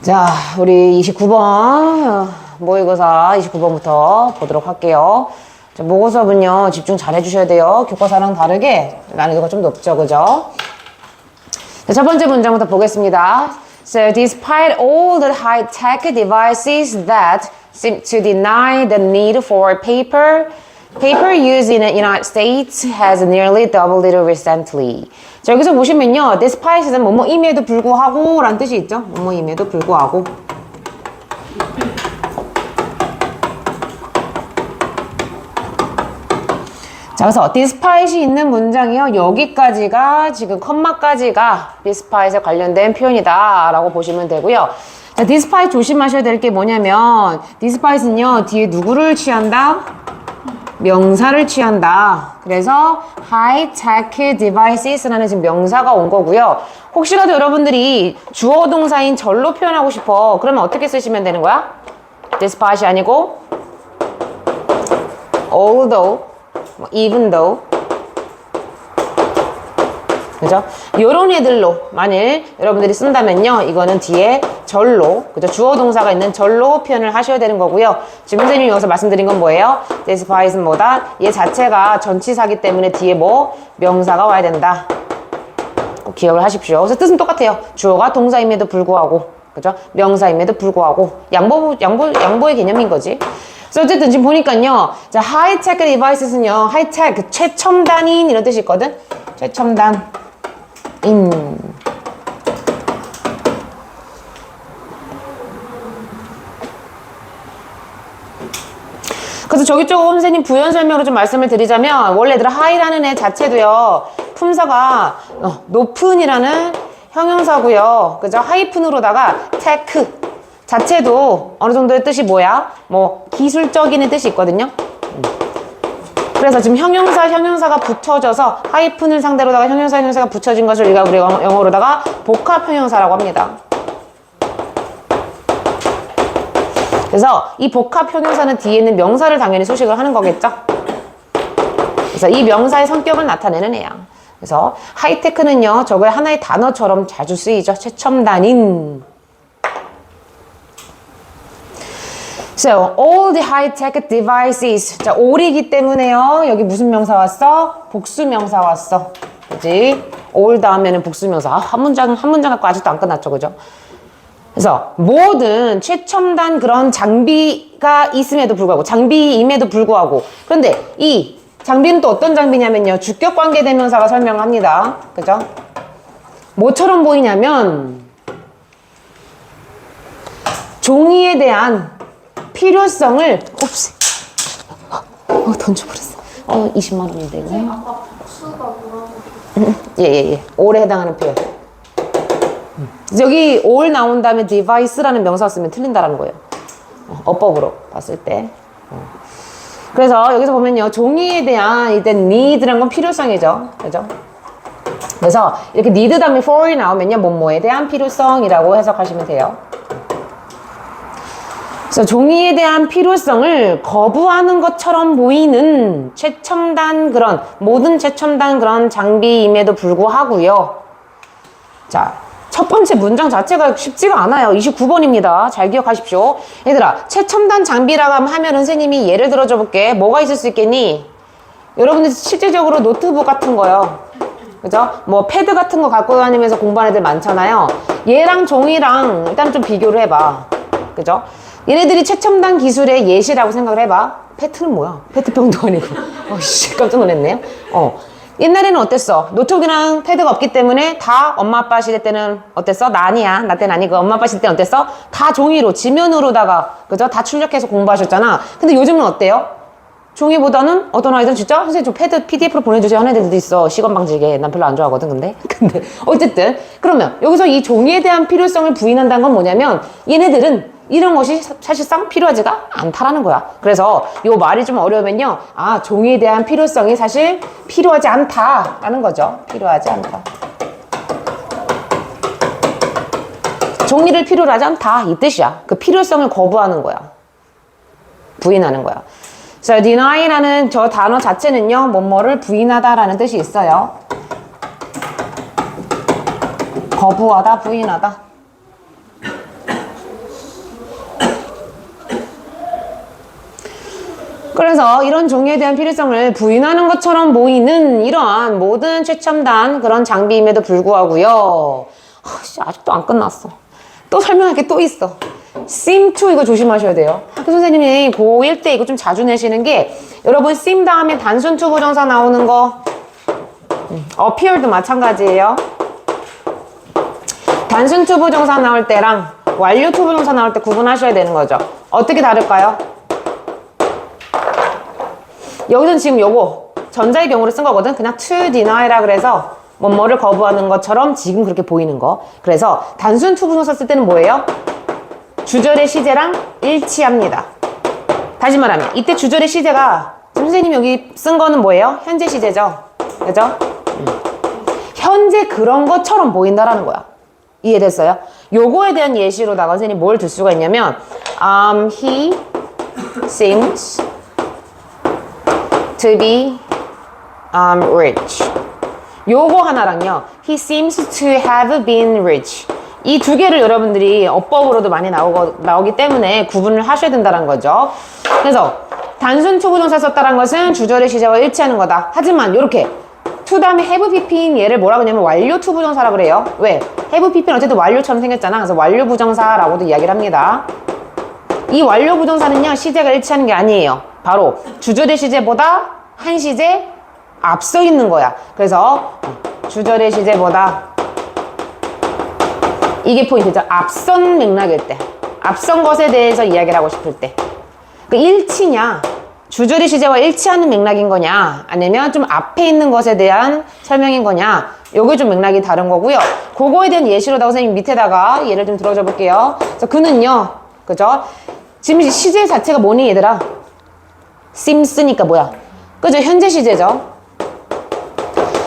자, 우리 29번 모의고사 29번부터 보도록 할게요. 자, 모의고 수업은요 집중 잘 해주셔야 돼요. 교과서랑 다르게 난이도가 좀 높죠, 그죠? 자, 첫 번째 문장부터 보겠습니다. So, despite all the high-tech devices that seem to deny the need for paper use in the United States has nearly doubled recently. 자, 여기서 보시면요, despite는 뭐뭐임에도 불구하고 라는 뜻이 있죠. 뭐뭐임에도 불구하고. 자, 그래서 despite이 있는 문장이요. 여기까지가 지금 컴마까지가 despite에 관련된 표현이다 라고 보시면 되고요. 자, despite 조심하셔야 될 게 뭐냐면 despite는요, 뒤에 누구를 취한다? 명사를 취한다. 그래서 high-tech devices라는 지금 명사가 온 거고요. 혹시라도 여러분들이 주어 동사인 절로 표현하고 싶어. 그러면 어떻게 쓰시면 되는 거야? despite이 아니고 although, even though, 그죠? 요런 애들로 만일 여러분들이 쓴다면요, 이거는 뒤에 절로, 그죠? 주어 동사가 있는 절로 표현을 하셔야 되는 거고요. 지금 선생님이 여기서 말씀드린 건 뭐예요? despite는 뭐다? 얘 자체가 전치사기 때문에 뒤에 뭐 명사가 와야 된다. 꼭 기억을 하십시오. 그래서 뜻은 똑같아요. 주어가 동사임에도 불구하고, 그죠? 명사임에도 불구하고 양보의 개념인 거지. 그래서 어쨌든 지금 보니까요, 자, high-tech devices는요, high-tech, 최첨단인 이런 뜻이 있거든. 최첨단인. 그래서 저기 조금 선생님 부연 설명으로 좀 말씀을 드리자면, 원래 얘들아 high라는 애 자체도요, 품사가 높은이라는 형용사고요. 그죠? 하이픈으로다가 tech 자체도 어느 정도의 뜻이 뭐야? 뭐 기술적인 뜻이 있거든요. 그래서 지금 형용사가 붙여져서 하이픈을 상대로다가 형용사가 붙여진 것을 우리가 영어로다가 복합 형용사라고 합니다. 그래서 이 복합 형용사는 뒤에 있는 명사를 당연히 수식을 하는 거겠죠. 그래서 이 명사의 성격을 나타내는 애야. 그래서 하이테크는요, 저걸 하나의 단어처럼 자주 쓰이죠. 최첨단인. So, all the high-tech devices. 자, all이기 때문에요. 여기 무슨 명사 왔어? 복수 명사 왔어. 그지? all 다음에는 복수 명사. 한 문장 갖고 아직도 안 끝났죠. 그죠? 그래서 모든 최첨단 그런 장비가 있음에도 불구하고, 장비임에도 불구하고. 그런데 이 장비는 또 어떤 장비냐면요, 주격 관계 대명사가 설명합니다. 그죠? 뭐처럼 보이냐면 종이에 대한 필요성을 던져버렸어. 20만 원인데 이거. 아까 복수가 뭐라고? 예. all에 해당하는 표현. 여기 all 나온 다음에 device라는 명사 쓰면 틀린다라는 거예요. 어법으로 봤을 때. 그래서 여기서 보면요, 종이에 대한 일단 need라는 건 필요성이죠. 그죠? 그래서 이렇게 need 다음에 for이 나오면요, 뭐뭐에 대한 필요성이라고 해석하시면 돼요. 그래서 종이에 대한 필요성을 거부하는 것처럼 보이는 모든 최첨단 그런 장비임에도 불구하고요. 자, 첫 번째 문장 자체가 쉽지가 않아요. 29번입니다. 잘 기억하십시오. 얘들아, 최첨단 장비라고 하면 선생님이 예를 들어줘 볼게. 뭐가 있을 수 있겠니? 여러분들 실제적으로 노트북 같은 거요. 그죠? 뭐 패드 같은 거 갖고 다니면서 공부하는 애들 많잖아요. 얘랑 종이랑 일단 좀 비교를 해봐. 그죠? 얘네들이 최첨단 기술의 예시라고 생각을 해봐. 페트는 뭐야? 페트병도 아니고. 깜짝 놀랐네요. 옛날에는 어땠어? 노트북이랑 패드가 없기 때문에 다 엄마 아빠 시대 때는 어땠어? 나 아니야. 나 때는 아니고 엄마 아빠 시대 때는 어땠어? 다 종이로, 지면으로다가, 그죠? 다 출력해서 공부하셨잖아. 근데 요즘은 어때요? 종이보다는 어떤 아이들은 진짜 선생님 좀 패드 PDF로 보내주세요 하는 애들도 있어. 시간 방지게. 난 별로 안 좋아하거든, 근데 어쨌든 그러면 여기서 이 종이에 대한 필요성을 부인한다는 건 뭐냐면 얘네들은 이런 것이 사실상 필요하지가 않다라는 거야. 그래서 이 말이 좀 어려우면요, 종이에 대한 필요성이 사실 필요하지 않다라는 거죠. 필요하지 않다. 종이를 필요로 하지 않다, 이 뜻이야. 그 필요성을 거부하는 거야. 부인하는 거야. 그래서 deny라는 저 단어 자체는요, 뭐뭐를 부인하다라는 뜻이 있어요. 거부하다, 부인하다. 그래서 이런 종이에 대한 필요성을 부인하는 것처럼 보이는 이러한 모든 최첨단 그런 장비임에도 불구하고요. 아직도 안 끝났어. 또 설명할 게 또 있어. 심2 이거 조심하셔야 돼요. 학교 선생님이 고1 때 이거 좀 자주 내시는 게 여러분 심 다음에 단순 투부정사 나오는 거 appear도 마찬가지예요. 단순 투부정사 나올 때랑 완료 투부정사 나올 때 구분하셔야 되는 거죠. 어떻게 다를까요? 여기서는 지금 요거 전자의 경우를 쓴 거거든. 그냥 to deny라 그래서 뭐뭐를 거부하는 것처럼 지금 그렇게 보이는 거. 그래서 단순 투부정사 쓸 때는 뭐예요? 주절의 시제랑 일치합니다. 다시 말하면 이때 주절의 시제가 선생님 여기 쓴 거는 뭐예요? 현재 시제죠. 그죠? 현재 그런 것처럼 보인다라는 거야. 이해됐어요? 요거에 대한 예시로다가 선생님이 뭘 들 수가 있냐면 he seems to be rich. 요거 하나랑요. He seems to have been rich. 이 두 개를 여러분들이 어법으로도 많이 나오기 때문에 구분을 하셔야 된다는 거죠. 그래서 단순 투부정사 썼다는 것은 주절의 시제와 일치하는 거다. 하지만 요렇게 to 다음에 have pp인 얘를 뭐라 그러냐면 완료 투부정사라 그래요. 왜? have pp는 어쨌든 완료처럼 생겼잖아. 그래서 완료 부정사라고도 이야기를 합니다. 이 완료 부정사는요. 시제가 일치하는 게 아니에요. 바로 주절의 시제보다 한 시제 앞서 있는 거야. 그래서 주절의 시제보다 이게 포인트죠. 앞선 맥락일 때. 앞선 것에 대해서 이야기를 하고 싶을 때. 그 일치냐, 주절의 시제와 일치하는 맥락인 거냐, 아니면 좀 앞에 있는 것에 대한 설명인 거냐, 요게 좀 맥락이 다른 거고요. 그거에 대한 예시로다가 선생님 밑에다가 예를 좀 들어줘 볼게요. 그래서 그는요, 그죠? 지금 시제 자체가 뭐니, 얘들아? sims니까 뭐야? 그죠? 현재 시제죠.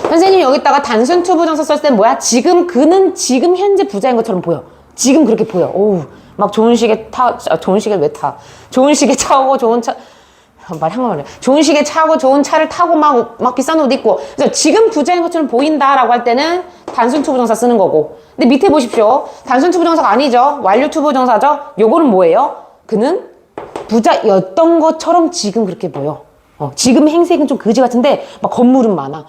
선생님 여기다가 단순 투부정사 썼을 땐 뭐야? 지금 그는 지금 현재 부자인 것처럼 보여. 지금 그렇게 보여. 오우, 막 좋은 시계 좋은 시계 왜 타? 좋은 시계 차고 좋은 차 말 한꺼번에 좋은 시계 차고 좋은 차를 타고 막 비싼 옷 입고. 그래서 지금 부자인 것처럼 보인다라고 할 때는 단순 투부정사 쓰는 거고. 근데 밑에 보십시오. 단순 투부정사가 아니죠. 완료 투부정사죠. 요거는 뭐예요? 그는 부자였던 것처럼 지금 그렇게 보여. 지금 행색은 좀 그지 같은데 막 건물은 많아.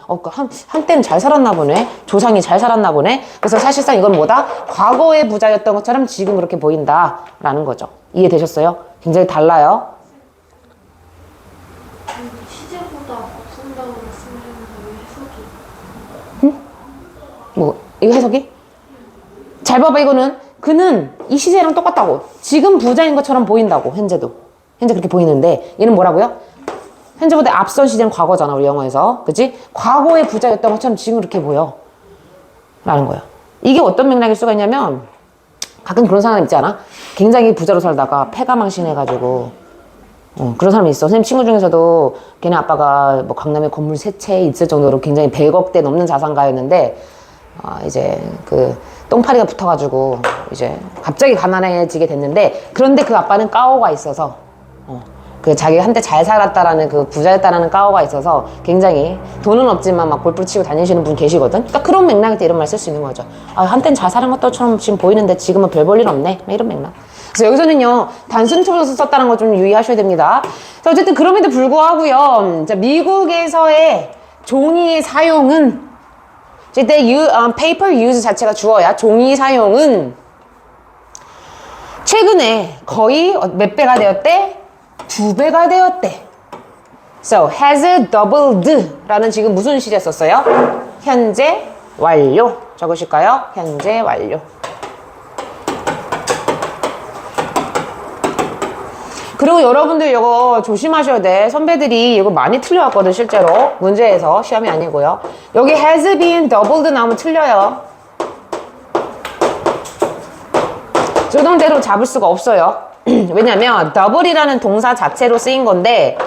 한때는 잘 살았나 보네. 조상이 잘 살았나 보네. 그래서 사실상 이건 뭐다? 과거의 부자였던 것처럼 지금 그렇게 보인다라는 거죠. 이해되셨어요? 굉장히 달라요. 시제보다 앞선다고 말씀드렸는데 왜 해석이? 뭐 이거 해석이? 잘 봐봐. 이거는 그는 이 시제랑 똑같다고. 지금 부자인 것처럼 보인다고. 현재도. 현재 그렇게 보이는데 얘는 뭐라고요? 현재보다 앞선 시제는 과거잖아, 우리 영어에서. 그치? 과거의 부자였던 것처럼 지금 그렇게 보여. 라는 거야. 이게 어떤 맥락일 수가 있냐면, 가끔 그런 사람 있지 않아? 굉장히 부자로 살다가 패가망신해가지고, 그런 사람이 있어. 선생님 친구 중에서도 걔네 아빠가 뭐 강남에 건물 3채 있을 정도로 굉장히 100억대 넘는 자산가였는데, 이제 그 똥파리가 붙어가지고, 이제 갑자기 가난해지게 됐는데, 그런데 그 아빠는 까오가 있어서, 그 자기가 한때 잘 살았다라는 그 부자였다라는 까오가 있어서 굉장히 돈은 없지만 막 골프를 치고 다니시는 분 계시거든. 그러니까 그런 맥락일 때 이런 말 쓸 수 있는 거죠. 한때는 잘 사는 것처럼 지금 보이는데 지금은 별 볼 일 없네. 이런 맥락. 그래서 여기서는요 단순 투부정사 썼다는 거 좀 유의하셔야 됩니다. 자, 어쨌든 그럼에도 불구하고요. 자, 미국에서의 종이의 사용은 이때 paper use 자체가 주어야. 종이 사용은 최근에 거의 몇 배가 되었대? 2배가 되었대. So, has doubled 라는 지금 무슨 시제 썼어요? 현재 완료. 적으실까요? 현재 완료. 그리고 여러분들 이거 조심하셔야 돼. 선배들이 이거 많이 틀려왔거든, 실제로. 문제에서. 시험이 아니고요. 여기 has been doubled 나오면 틀려요. 조동대로 잡을 수가 없어요. 왜냐면 더블이라는 동사 자체로 쓰인 건데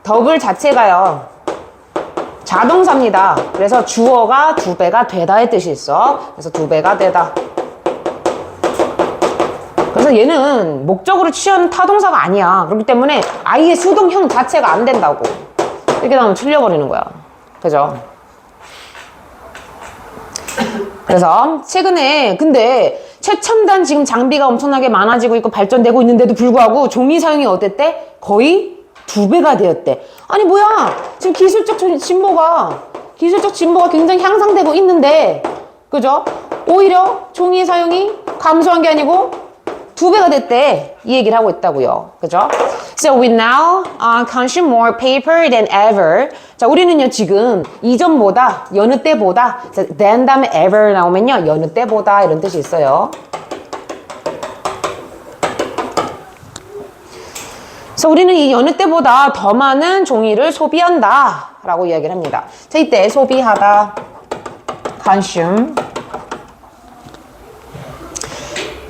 더블 자체가요 자동사입니다. 그래서 주어가 2배가 되다의 뜻이 있어. 그래서 2배가 되다. 그래서 얘는 목적으로 취한 타동사가 아니야. 그렇기 때문에 아예 수동형 자체가 안 된다고. 이렇게 나오면 틀려버리는 거야. 그죠? 그래서 최근에 근데 최첨단 지금 장비가 엄청나게 많아지고 있고 발전되고 있는데도 불구하고 종이 사용이 어땠대? 거의 2배가 되었대. 아니 뭐야? 지금 기술적 진보가 굉장히 향상되고 있는데, 그죠? 오히려 종이의 사용이 감소한 게 아니고 2배가 됐대. 이 얘기를 하고 있다고요. 그죠? So we now consume more paper than ever. 자, 우리는요 지금 이전보다, 여느 때보다, than 다음에 ever 나오면요 여느 때보다 이런 뜻이 있어요. 그래서 우리는 이 여느 때보다 더 많은 종이를 소비한다 라고 이야기를 합니다. 자, 이때 소비하다, consume.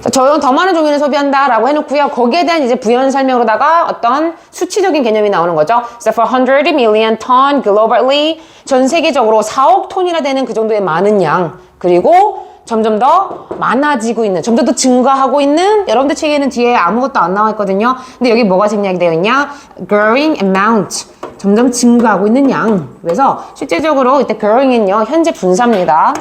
자, 저는 더 많은 종이를 소비한다 라고 해놓고요. 거기에 대한 이제 부연 설명으로다가 어떤 수치적인 개념이 나오는 거죠. So for 100 million ton globally, 전 세계적으로 4억 톤이나 되는 그 정도의 많은 양, 그리고 점점 더 많아지고 있는, 점점 더 증가하고 있는, 여러분들 책에는 뒤에 아무것도 안 나와 있거든요. 근데 여기 뭐가 생략이 되어 있냐? Growing amount. 점점 증가하고 있는 양. 그래서 실제적으로 이때 growing은요, 현재 분사입니다.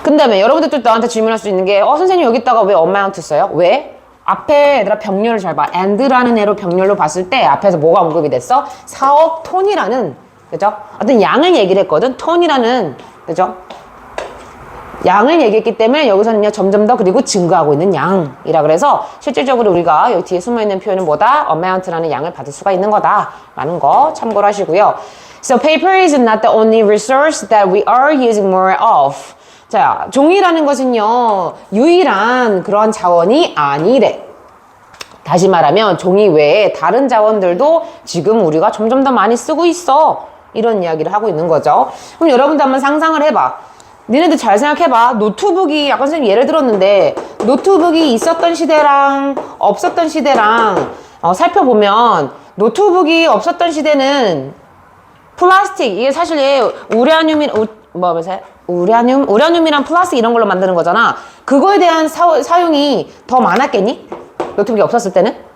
그 다음에 여러분들 또 나한테 질문할 수 있는 게, 선생님 여기다가 왜 amount 써요? 왜? 앞에 얘들아 병렬을 잘 봐. and라는 애로 병렬로 봤을 때 앞에서 뭐가 언급이 됐어? 4억 톤이라는, 그죠? 어떤 양을 얘기를 했거든. 톤이라는, 그죠? 양을 얘기했기 때문에 여기서는요 점점 더 그리고 증가하고 있는 양이라 그래서 실질적으로 우리가 여기 뒤에 숨어있는 표현은 뭐다? amount라는 양을 받을 수가 있는 거다 라는 거 참고로 하시고요. So paper is not the only resource that we are using more of. 자, 종이라는 것은요 유일한 그런 자원이 아니래. 다시 말하면 종이 외에 다른 자원들도 지금 우리가 점점 더 많이 쓰고 있어. 이런 이야기를 하고 있는 거죠. 그럼 여러분도 한번 상상을 해봐. 니네들 잘 생각해봐. 노트북이, 아까 선생님 예를 들었는데 노트북이 있었던 시대랑 없었던 시대랑 살펴보면 노트북이 없었던 시대는 플라스틱, 이게 사실 우라늄이랑 플라스틱 이런 걸로 만드는 거잖아. 그거에 대한 사용이 더 많았겠니? 노트북이 없었을 때는?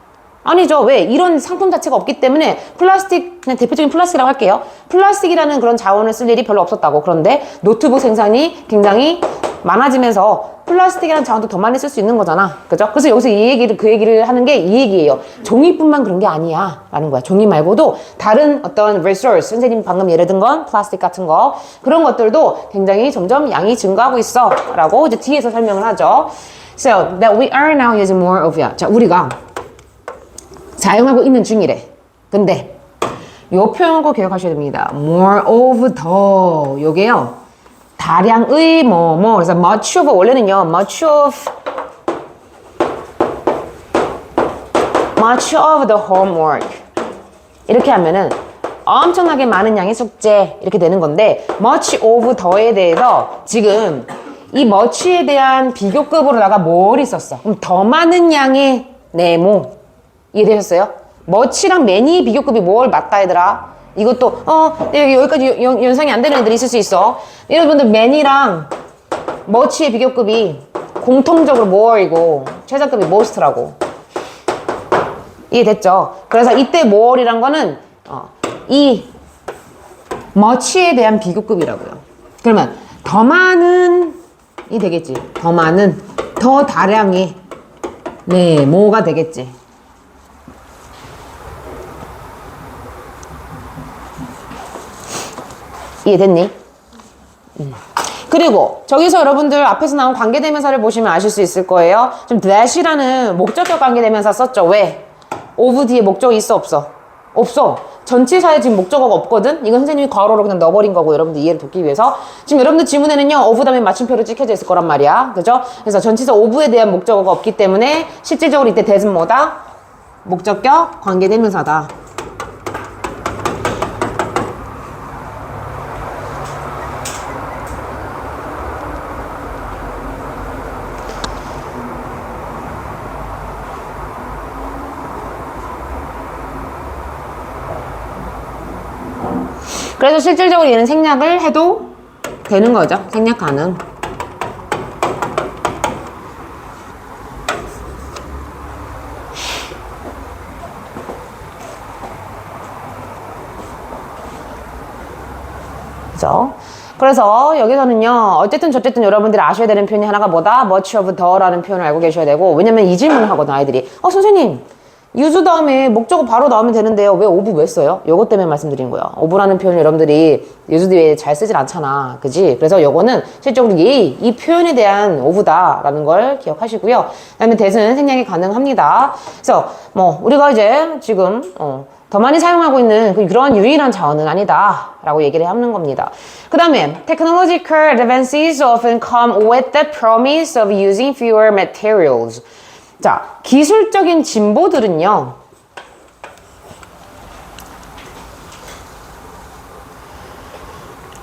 아니죠. 왜? 이런 상품 자체가 없기 때문에 플라스틱, 그냥 대표적인 플라스틱이라고 할게요. 플라스틱이라는 그런 자원을 쓸 일이 별로 없었다고. 그런데 노트북 생산이 굉장히 많아지면서 플라스틱이라는 자원도 더 많이 쓸 수 있는 거잖아. 그죠? 그래서 여기서 그 얘기를 하는 게 이 얘기예요. 종이뿐만 그런 게 아니야. 라는 거야. 종이 말고도 다른 어떤 resource, 선생님 방금 예를 든 건 플라스틱 같은 거, 그런 것들도 굉장히 점점 양이 증가하고 있어. 라고 이제 뒤에서 설명을 하죠. So that we are now using more of it. 자, 우리가 사용하고 있는 중이래. 근데 요 표현 꼭 기억하셔야 됩니다. more of 더. 요게요. 다량의 뭐뭐. 그래서 much of 원래는요. much of the homework. 이렇게 하면은 엄청나게 많은 양의 숙제 이렇게 되는 건데 much of 더에 대해서 지금 이 much에 대한 비교급으로다가 뭘 썼어? 그럼 더 많은 양의 네모. 이해되셨어요? much랑 many 비교급이 뭘 맞다 얘들아? 이것도 여기까지 연상이 안 되는 애들이 있을 수 있어. 여러분들 many랑 much의 비교급이 공통적으로 more이고 최상급이 most라고. 이해됐죠? 그래서 이때 more이란 거는 이 much에 대한 비교급이라고요. 그러면 더 많은 이 되겠지. 더 많은, 더 다량의 네모가 되겠지. 이해됐니? 그리고 저기서 여러분들 앞에서 나온 관계대명사를 보시면 아실 수 있을 거예요. 좀 that이라는 목적격 관계대명사 썼죠. 왜? of 뒤에 목적이 있어 없어? 없어. 전치사에 지금 목적어가 없거든? 이건 선생님이 괄호로 그냥 넣어버린 거고 여러분들 이해를 돕기 위해서. 지금 여러분들 지문에는요 of 다음에 마침표로 찍혀져 있을 거란 말이야. 그죠? 그래서 전치사 of에 대한 목적어가 없기 때문에 실질적으로 이때 that은 뭐다? 목적격 관계대명사다. 그래서 실질적으로 얘는 생략을 해도 되는 거죠. 생략 가능. 그죠? 그래서 여기서는요, 어쨌든 저쨌든 여러분들이 아셔야 되는 표현이 하나가 뭐다? much of the라는 표현을 알고 계셔야 되고, 왜냐면 이 질문을 하거든, 아이들이. 선생님, use 다음에 목적어 바로 나오면 되는데요. 왜 of 왜 써요? 요것 때문에 말씀드린 거예요. of라는 표현을 여러분들이 use 뒤에 잘 쓰진 않잖아. 그지? 그래서 요거는 실적으로 이 표현에 대한 of다라는 걸 기억하시고요. 그 다음에 that은 생략이 가능합니다. 그래서 우리가 이제 지금, 더 많이 사용하고 있는 그런 유일한 자원은 아니다 라고 얘기를 하는 겁니다. 그 다음에 technological advances often come with the promise of using fewer materials. 자, 기술적인 진보들은요,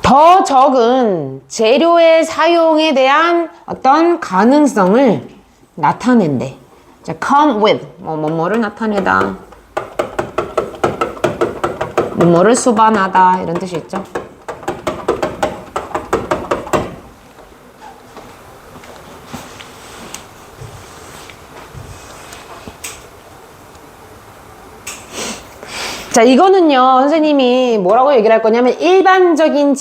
더 적은 재료의 사용에 대한 어떤 가능성을 나타낸대. 자, come with 뭐를 나타내다, 뭐를 수반하다 이런 뜻이 있죠. 자, 이거는요, 선생님이 뭐라고 얘기를 할 거냐면, 일반적인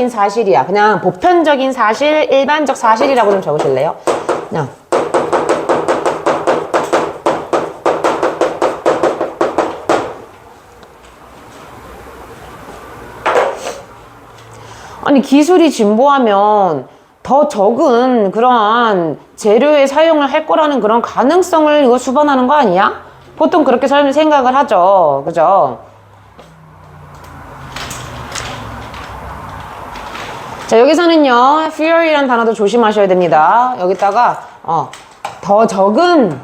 사실이야. 그냥 보편적인 사실, 일반적 사실이라고 좀 적으실래요? 그냥. 아니, 기술이 진보하면 더 적은 그러한 재료의 사용을 할 거라는 그런 가능성을 이거 수반하는 거 아니야? 보통 그렇게 생각을 하죠. 그죠? 자, 여기서는요, fewer이라는 단어도 조심하셔야 됩니다. 여기다가, 더 적은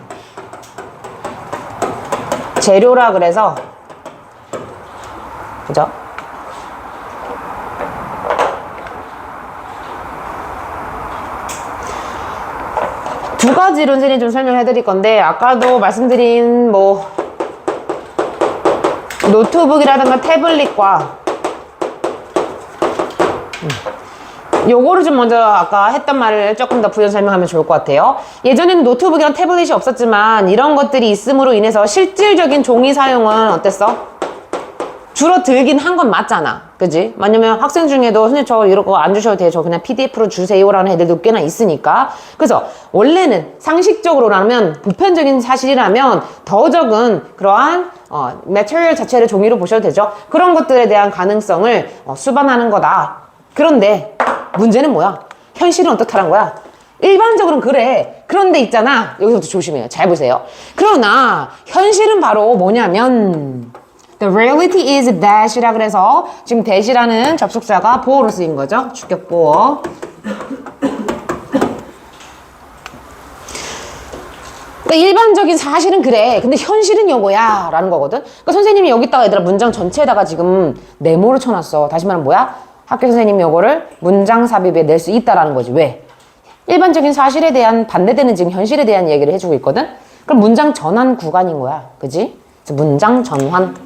재료라 그래서, 그죠? 두 가지로 선생님이 좀 설명해 드릴 건데, 아까도 말씀드린 노트북이라든가 태블릿과 요거를 좀 먼저 아까 했던 말을 조금 더 부연 설명하면 좋을 것 같아요. 예전에는 노트북이랑 태블릿이 없었지만 이런 것들이 있음으로 인해서 실질적인 종이 사용은 어땠어? 줄어들긴 한 건 맞잖아. 그지? 왜냐면 학생 중에도 선생님 저 이런 거 안 주셔도 돼요. 저 그냥 PDF로 주세요라는 애들도 꽤나 있으니까. 그래서 원래는 상식적으로라면 보편적인 사실이라면 더 적은 그러한 매트리얼 자체를 종이로 보셔도 되죠. 그런 것들에 대한 가능성을 수반하는 거다. 그런데 문제는 뭐야? 현실은 어떻다는 거야? 일반적으로는 그래. 그런데 있잖아. 여기서부터 조심해요. 잘 보세요. 그러나 현실은 바로 뭐냐면 The reality is that이라 그래서 지금 that이라는 접속사가 보어로 쓰인 거죠. 주격 보어. 그러니까 일반적인 사실은 그래. 근데 현실은 요거야. 라는 거거든. 그러니까 선생님이 여기다가 얘들아 문장 전체에다가 지금 네모를 쳐놨어. 다시 말하면 뭐야? 학교 선생님이 요거를 문장 삽입에 낼 수 있다라는 거지. 왜? 일반적인 사실에 대한 반대되는 지금 현실에 대한 얘기를 해주고 있거든. 그럼 문장 전환 구간인 거야. 그지? 문장 전환.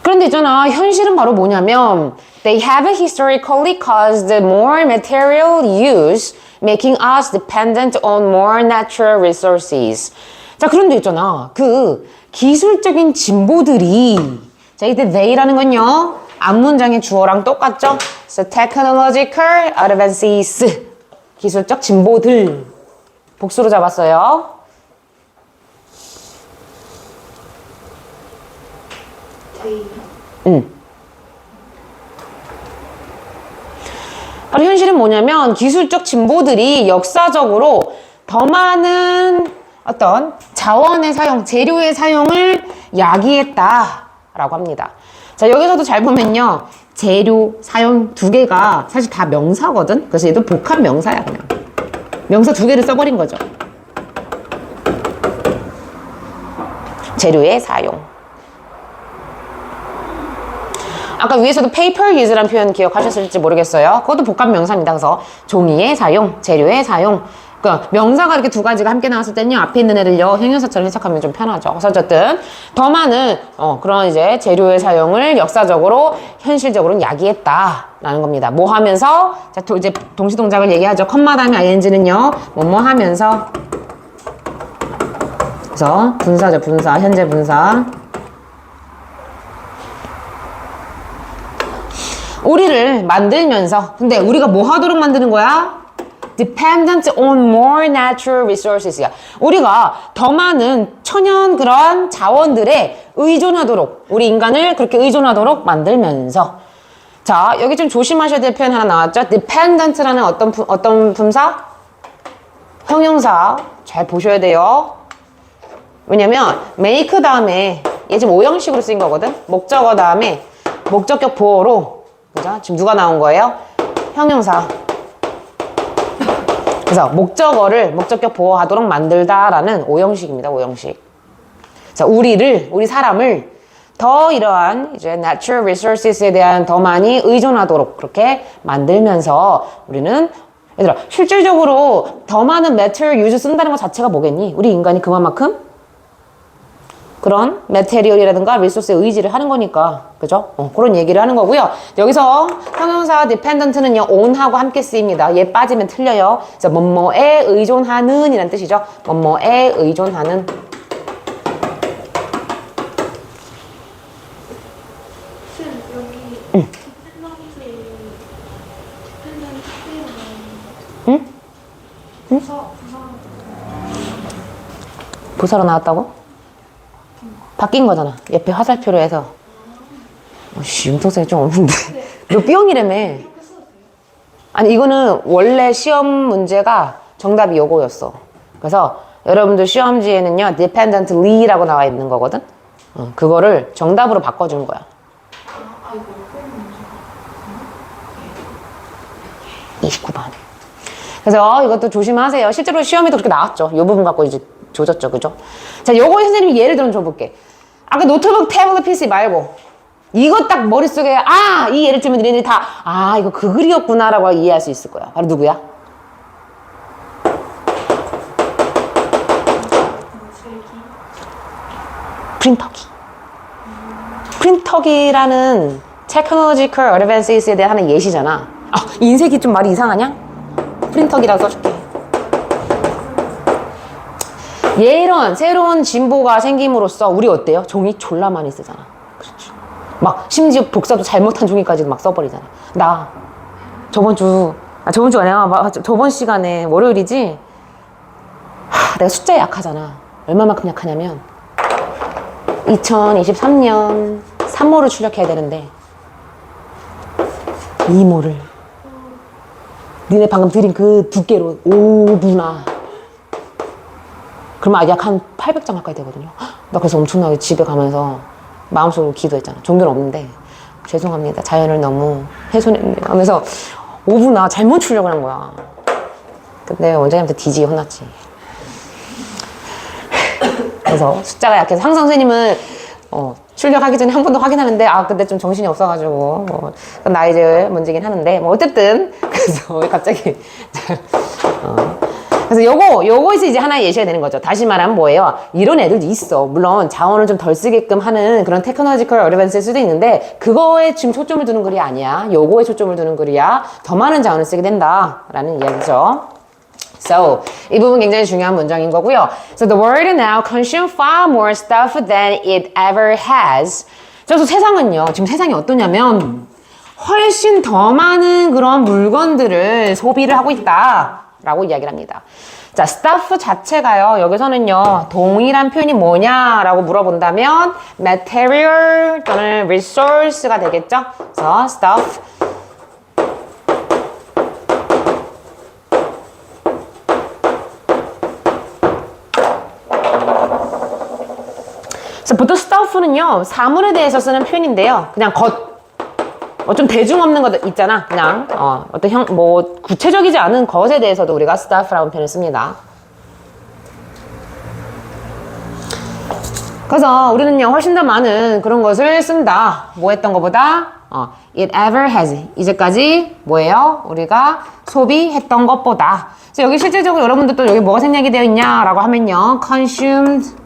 그런데 있잖아, 현실은 바로 뭐냐면 They have historically caused more material use, making us dependent on more natural resources. 자, 그런데 있잖아, 그 기술적인 진보들이 자, 이때 they라는 건요, 앞문장의 주어랑 똑같죠? So technological advances, 기술적 진보들, 복수로 잡았어요. 바로 현실은 뭐냐면 기술적 진보들이 역사적으로 더 많은 어떤 자원의 사용, 재료의 사용을 야기했다라고 합니다. 자, 여기서도 잘 보면요. 재료, 사용 두 개가 사실 다 명사거든? 그래서 얘도 복합 명사야, 그냥. 명사 두 개를 써버린 거죠. 재료의 사용. 아까 위에서도 paper use라는 표현 기억하셨을지 모르겠어요. 그것도 복합 명사입니다. 그래서 종이의 사용, 재료의 사용. 그러니까 명사가 이렇게 두 가지가 함께 나왔을 때는요, 앞에 있는 애를요, 형용사처럼 해석하면 좀 편하죠. 그래서 어쨌든 더 많은 그런 이제 재료의 사용을 역사적으로, 현실적으로는 야기했다라는 겁니다. 뭐 하면서? 자, 이제 동시 동작을 얘기하죠. 컴마 다음에 ing는요, 뭐뭐 하면서 그래서 분사죠, 분사. 현재 분사. 우리를 만들면서, 근데 우리가 뭐 하도록 만드는 거야? Dependent on more natural resources야. 우리가 더 많은 천연 그런 자원들에 의존하도록, 우리 인간을 그렇게 의존하도록 만들면서. 자, 여기 좀 조심하셔야 될 표현 하나 나왔죠? Dependent라는 어떤 분사? 형용사. 잘 보셔야 돼요. 왜냐면 make 다음에 얘 지금 오형식으로 쓰인 거거든. 목적어 다음에 목적격 보어로, 그죠? 지금 누가 나온 거예요? 형용사. 그래서 목적어를 목적격 보어하도록 만들다라는 오형식입니다. 오형식. 자, 우리 사람을 더 이러한 이제 natural resources에 대한 더 많이 의존하도록 그렇게 만들면서 우리는, 얘들아, 실질적으로 더 많은 material use 쓴다는 것 자체가 뭐겠니? 우리 인간이 그만큼 그런 메테리얼이라든가 리소스에 의지를 하는 거니까, 그죠? 그런 얘기를 하는 거고요. 여기서 형용사 dependent는요, on하고 함께 쓰입니다. 얘 빠지면 틀려요. 그래서 뭐뭐에 의존하는 이란 뜻이죠. 뭐뭐에 의존하는. 쌤, 여기 디펜던트 응? 부사 부사로 나왔다고? 바뀐 거잖아. 옆에 화살표로 해서. 융통성이 좀 없는데. 너 B형이라며. 아니, 이거는 원래 시험 문제가 정답이 요거였어. 그래서 여러분들 시험지에는요, dependently라고 나와 있는 거거든. 그거를 정답으로 바꿔준 거야. 29번. 그래서 이것도 조심하세요. 실제로 시험에도 그렇게 나왔죠. 이 부분 갖고 이제 조졌죠. 그죠? 자, 요거 선생님이 예를 들어 줘볼게. 아까 노트북, 태블릿, PC 말고 이거 딱 머릿속에 이 예를 들면 너희들이 다 이거 그 글이었구나라고 이해할 수 있을 거야. 바로 누구야? 프린터기. 프린터기라는 technological advances에 대한 하는 예시잖아. 인쇄기 좀 말이 이상하냐? 프린터기라고 써줄게. 이런 새로운 진보가 생김으로써 우리 어때요? 종이 졸라 많이 쓰잖아. 그렇지. 막 심지어 복사도 잘못한 종이까지도 막 써버리잖아. 나 저번 주가 아니라 저번 시간에 월요일이지. 내가 숫자에 약하잖아. 얼마만큼 약하냐면 2023년 3모를 출력해야 되는데 2모를 니네 방금 드린 그 두께로 5분아. 그러면 약 한 800장 가까이 되거든요. 나 그래서 엄청나게 집에 가면서 마음속으로 기도했잖아. 종교는 없는데 죄송합니다. 자연을 너무 훼손했네요 하면서 5분아 잘못 출력을 한 거야. 근데 원장님한테 뒤지게 혼났지. 그래서 숫자가 약해서 항상 선생님은 출력하기 전에 한 번 더 확인하는데 근데 좀 정신이 없어가지고 나 이제 문제긴 하는데 어쨌든 그래서 갑자기 그래서 요거에서 이제 하나 예시가 되는 거죠. 다시 말하면 뭐예요? 이런 애들도 있어. 물론 자원을 좀 덜 쓰게끔 하는 그런 테크놀로지컬 어드밴스일 수도 있는데 그거에 지금 초점을 두는 글이 아니야. 요거에 초점을 두는 글이야. 더 많은 자원을 쓰게 된다라는 이야기죠. So, 이 부분 굉장히 중요한 문장인 거고요. So, the world now consumes far more stuff than it ever has. 그래서 세상은요, 지금 세상이 어떠냐면 훨씬 더 많은 그런 물건들을 소비를 하고 있다라고 이야기를 합니다. 자, stuff 자체가요, 여기서는요, 동일한 표현이 뭐냐라고 물어본다면 material 또는 resource가 되겠죠? 그래서 stuff. 그래서 보통 stuff는요, 사물에 대해서 쓰는 표현인데요. 그냥 좀 대중 없는 것 있잖아. 그냥, 어떤 구체적이지 않은 것에 대해서도 우리가 stuff라는 표현을 씁니다. 그래서 우리는요, 훨씬 더 많은 그런 것을 쓴다. 뭐 했던 것보다, it ever has. 이제까지 뭐예요? 우리가 소비했던 것보다. 그래서 여기 실질적으로 여러분들 또 여기 뭐가 생략이 되어 있냐라고 하면요, consumed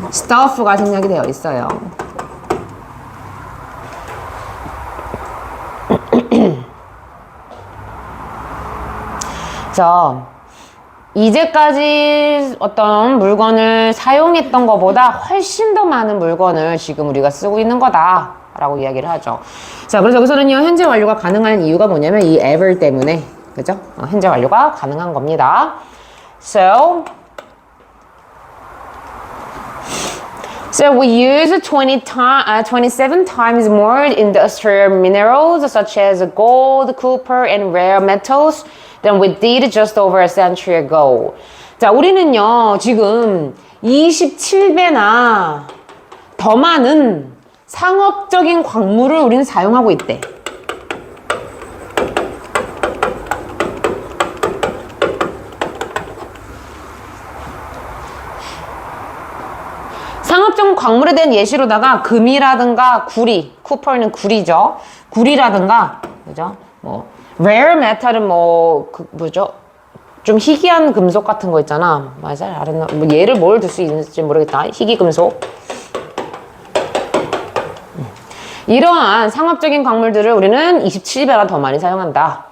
stuff가 생략이 되어 있어요. 그래서 이제까지 어떤 물건을 사용했던 것보다 훨씬 더 많은 물건을 지금 우리가 쓰고 있는 거다 라고 이야기를 하죠. 자, 그래서 여기서는요, 현재 완료가 가능한 이유가 뭐냐면 이 ever 때문에, 그죠? 현재 완료가 가능한 겁니다. So we use 27 times more industrial minerals such as gold, copper, and rare metals than we did just over a century ago. 자, 우리는요, 지금 27배나 더 많은 상업적인 광물을 우리는 사용하고 있대. 상업적 광물에 대한 예시로다가 금이라든가 구리, 쿠퍼는 구리죠. 구리라든가, 그죠? 뭐, rare metal은 뭐죠? 좀 희귀한 금속 같은 거 있잖아. 맞아? 뭐 예를 뭘 들 수 있는지 모르겠다. 희귀 금속. 이러한 상업적인 광물들을 우리는 27배나 더 많이 사용한다.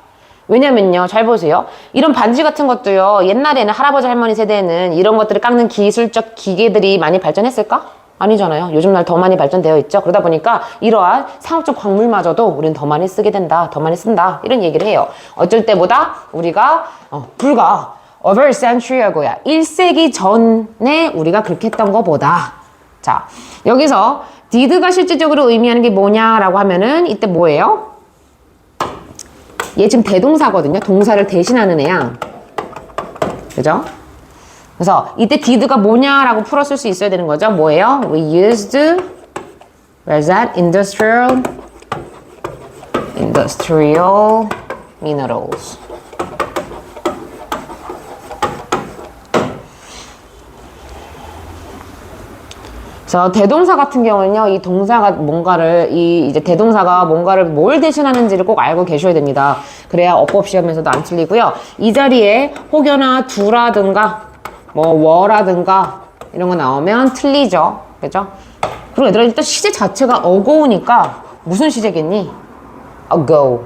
왜냐면요, 잘 보세요. 이런 반지 같은 것도요, 옛날에는 할아버지 할머니 세대에는 이런 것들을 깎는 기술적 기계들이 많이 발전했을까? 아니잖아요. 요즘 날 더 많이 발전되어 있죠. 그러다 보니까 이러한 상업적 광물마저도 우리는 더 많이 쓰게 된다, 더 많이 쓴다, 이런 얘기를 해요. 어쩔 때보다 우리가 불과 over a century ago야, 1세기 전에 우리가 그렇게 했던 것보다. 자, 여기서 did가 실질적으로 의미하는 게 뭐냐라고 하면은 이때 뭐예요? 얘 지금 대동사거든요. 동사를 대신하는 애야. 그죠? 그래서 이때 did가 뭐냐라고 풀었을 수 있어야 되는 거죠. 뭐예요? We used, where's that? Industrial minerals. 그래서 대동사 같은 경우는요, 이 동사가 뭔가를, 이제 대동사가 뭔가를 뭘 대신하는지를 꼭 알고 계셔야 됩니다. 그래야 어법 시험에서도 안 틀리고요. 이 자리에 혹여나 두라든가, 뭐, 워라든가, 이런 거 나오면 틀리죠. 그죠? 그리고 얘들아, 일단 시제 자체가 ago니까 무슨 시제겠니? ago.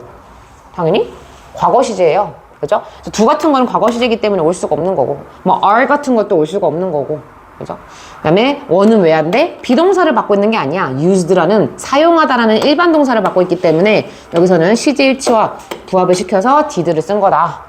당연히 과거 시제예요. 그죠? 두 같은 거는 과거 시제이기 때문에 올 수가 없는 거고, 뭐, are 같은 것도 올 수가 없는 거고. 그죠? 그 다음에 원은 왜 안 돼? 비동사를 받고 있는 게 아니야. used라는 사용하다라는 일반 동사를 받고 있기 때문에 여기서는 시제일치와 부합을 시켜서 did를 쓴 거다.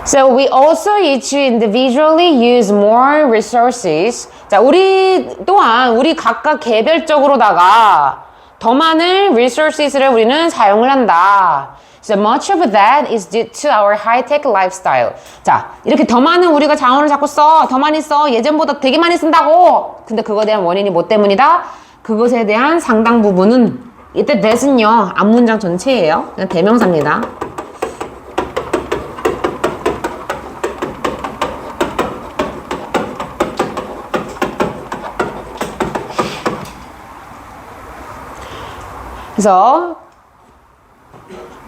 So we also each individually use more resources. 자, 우리 또한 우리 각각 개별적으로다가 더 많은 resources를 우리는 사용을 한다. So much of that is due to our high-tech lifestyle. 자, 이렇게 더 많은 우리가 자원을 자꾸 써. 더 많이 써. 예전보다 되게 많이 쓴다고. 근데 그거에 대한 원인이 뭐 때문이다? 그것에 대한 상당 부분은 이때 that은요, 앞문장 전체예요. 그냥 대명사입니다. 그래서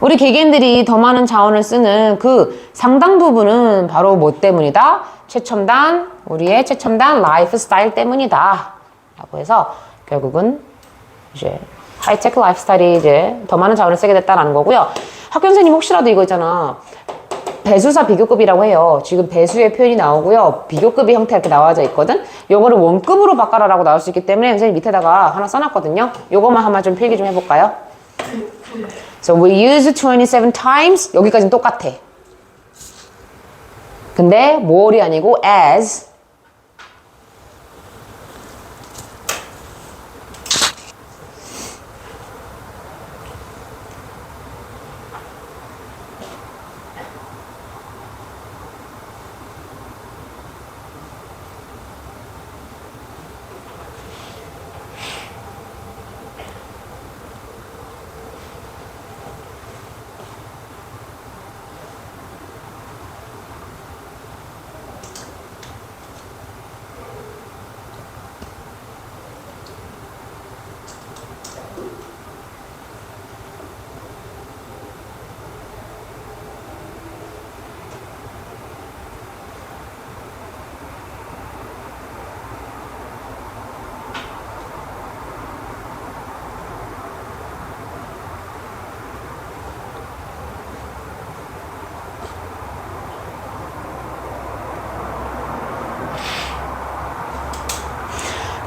우리 개개인들이 더 많은 자원을 쓰는 그 상당 부분은 바로 뭐 때문이다? 우리의 최첨단 라이프 스타일 때문이다. 라고 해서 결국은 이제 하이테크 라이프 스타일이 이제 더 많은 자원을 쓰게 됐다라는 거고요. 학교 선생님 혹시라도 이거 있잖아. 배수사 비교급이라고 해요. 지금 배수의 표현이 나오고요. 비교급의 형태 이렇게 나와져 있거든. 요거를 원급으로 바꿔라라고 나올 수 있기 때문에 선생님 밑에다가 하나 써놨거든요. 요거만 한번 좀 필기 좀 해볼까요? So we use 27 times. 여기까지는 똑같아. 근데 more이 아니고 as.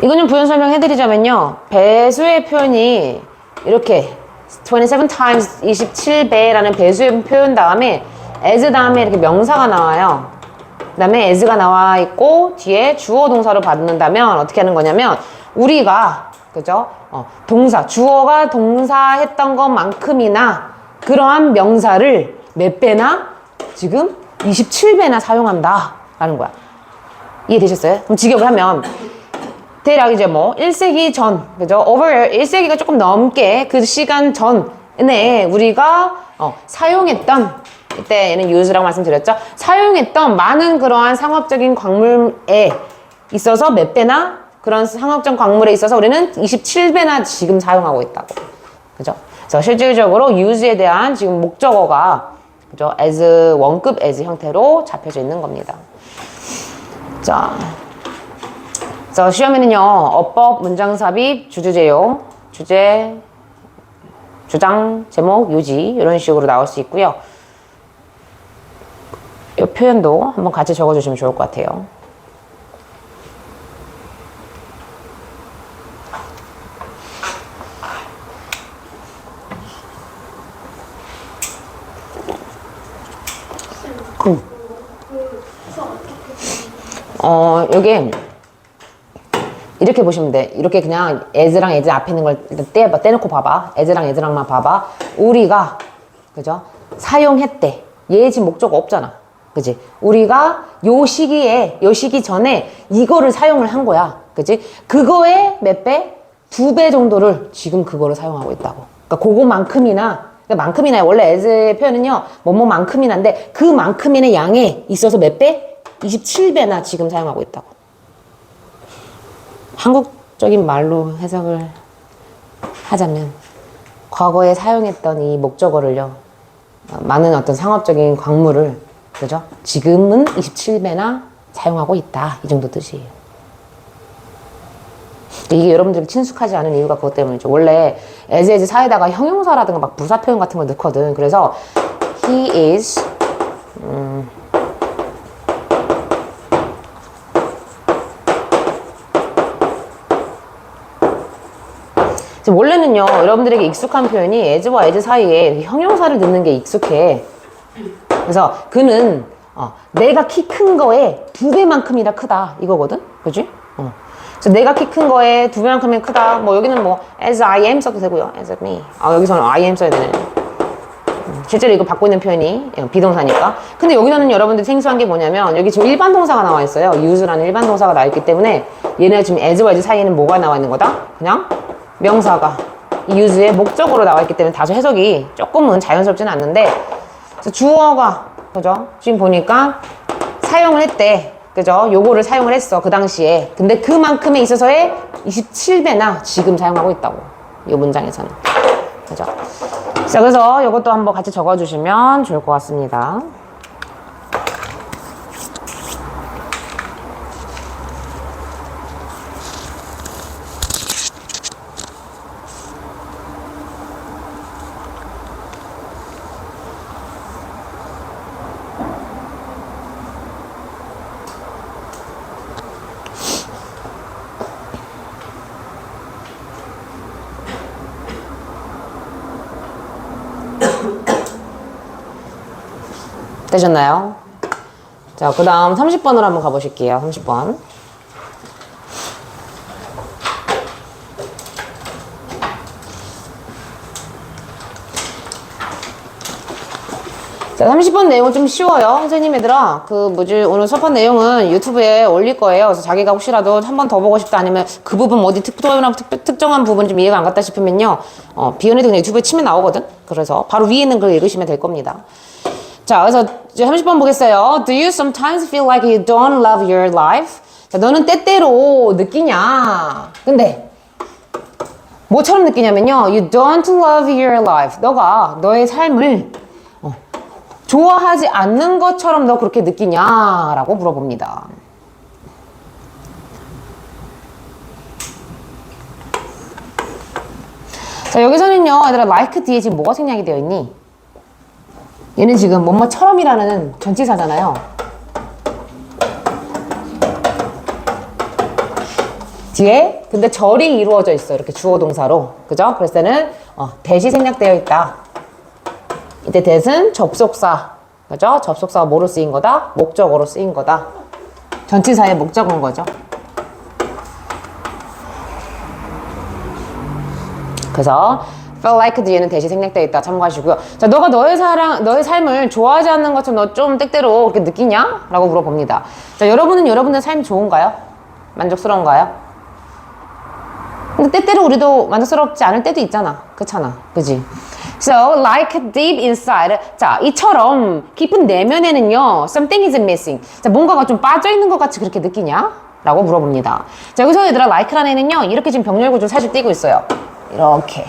이거 좀 부연 설명해드리자면요. 배수의 표현이 이렇게 27 times 27배라는 배수의 표현 다음에 as 다음에 이렇게 명사가 나와요. 그 다음에 as가 나와 있고 뒤에 주어 동사로 받는다면 어떻게 하는 거냐면 우리가 그죠? 동사 주어가 동사했던 것만큼이나 그러한 명사를 몇 배나 지금 27배나 사용한다 라는 거야. 이해되셨어요? 그럼 직역을 하면 대략 이제 뭐 1세기 전, 그죠? over 1세기가 조금 넘게 그 시간 전에 우리가 사용했던, 이때 얘는 use라고 말씀드렸죠? 사용했던 많은 그러한 상업적인 광물에 있어서 몇 배나 그런 상업적 광물에 있어서 우리는 27배나 지금 사용하고 있다고. 그죠? 그래서 실질적으로 use에 대한 지금 목적어가 그죠? as 원급 as 형태로 잡혀져 있는 겁니다. 자. 그래서 시험에는요, 어법, 문장 삽입, 주주제요, 주제, 주장, 제목, 요지 이런 식으로 나올 수 있고요. 이 표현도 한번 같이 적어주시면 좋을 것 같아요. 요게 이렇게 보시면 돼. 이렇게 그냥 as랑 as 앞에 있는 걸 일단 떼놓고 봐봐. as랑 as랑만 봐봐. 우리가 그죠? 사용했대. 얘 지금 목적어 없잖아. 그지? 우리가 요 시기에 요 시기 전에 이거를 사용을 한 거야. 그지? 그거의 몇 배? 2배 정도를 지금 그거를 사용하고 있다고. 그러니까 그거만큼이나 만큼이나 원래 as의 표현은요. 뭐뭐만큼이나인데 그만큼이나 양에 있어서 몇 배? 27배나 지금 사용하고 있다고. 한국적인 말로 해석을 하자면 과거에 사용했던 이 목적어를요. 많은 어떤 상업적인 광물을 그죠? 지금은 27배나 사용하고 있다. 이 정도 뜻이에요. 이게 여러분들이 친숙하지 않은 이유가 그것 때문이죠. 원래 as 사이에다가 형용사라든가 막 부사 표현 같은 걸 넣거든. 그래서 he is 원래는요, 여러분들에게 익숙한 표현이 as와 as 사이에 형용사를 넣는 게 익숙해. 그래서 그는 내가 키 큰 거에 2배만큼이나 크다 이거거든, 그지? 그래서 내가 키 큰 거에 2배만큼이나 크다. 뭐 여기는 뭐 as I am 써도 되고요, as me. 여기서는 I am 써야 되네. 실제로 이거 받고 있는 표현이 비동사니까. 근데 여기서는 여러분들 생소한 게 뭐냐면 여기 지금 일반 동사가 나와 있어요. use라는 일반 동사가 나와 있기 때문에 얘네 지금 as와 as 사이에는 뭐가 나와 있는 거다? 그냥 명사가 use의 목적으로 나와 있기 때문에 다소 해석이 조금은 자연스럽지는 않는데, 그래서 주어가 그죠? 지금 보니까 사용을 했대. 그죠? 요거를 사용을 했어. 그 당시에. 근데 그만큼에 있어서의 27배나 지금 사용하고 있다고. 요 문장에서는. 그죠? 자, 그래서 요것도 한번 같이 적어주시면 좋을 것 같습니다. 되셨나요? 자, 그 다음 30번으로 한번 가보실게요. 30번. 자, 30번 내용은 좀 쉬워요. 선생님 얘들아, 오늘 수업한 내용은 유튜브에 올릴 거예요. 그래서 자기가 혹시라도 한 번 더 보고 싶다, 아니면 그 부분 어디 특정한 부분 좀 이해가 안 갔다 싶으면요. 비연이도 그냥 유튜브에 치면 나오거든? 그래서 바로 위에 있는 글 읽으시면 될 겁니다. 자, 그래서 이제 30번 보겠어요. Do you sometimes feel like you don't love your life? 자, 너는 때때로 느끼냐? 근데 뭐처럼 느끼냐면요. You don't love your life. 너가 너의 삶을 좋아하지 않는 것처럼 너 그렇게 느끼냐라고 물어봅니다. 자, 여기서는요, 얘들아, like 뒤에 지금 뭐가 생략이 되어 있니? 얘는 지금 뭐뭐처럼이라는 전치사잖아요. 뒤에 근데 절이 이루어져 있어. 이렇게 주어 동사로. 그죠? 그랬을 때는 that이 생략되어 있다. 이때 that은 접속사. 그죠? 접속사가 뭐로 쓰인 거다? 목적어로 쓰인 거다. 전치사의 목적어인 거죠. 그래서 felt like 뒤에는 that이 생략되어 있다. 참고하시고요. 자, 너가 너의 삶을 좋아하지 않는 것처럼 너 좀 때때로 그렇게 느끼냐? 라고 물어봅니다. 자, 여러분은 여러분의 삶이 좋은가요? 만족스러운가요? 근데 때때로 우리도 만족스럽지 않을 때도 있잖아. 그렇잖아. 그지? So, like deep inside. 자, 이처럼 깊은 내면에는요, something is missing. 자, 뭔가가 좀 빠져있는 것 같이 그렇게 느끼냐? 라고 물어봅니다. 자, 여기서 얘들아, like라는 애는요, 이렇게 지금 병렬 구조를 사실 띄고 있어요. 이렇게.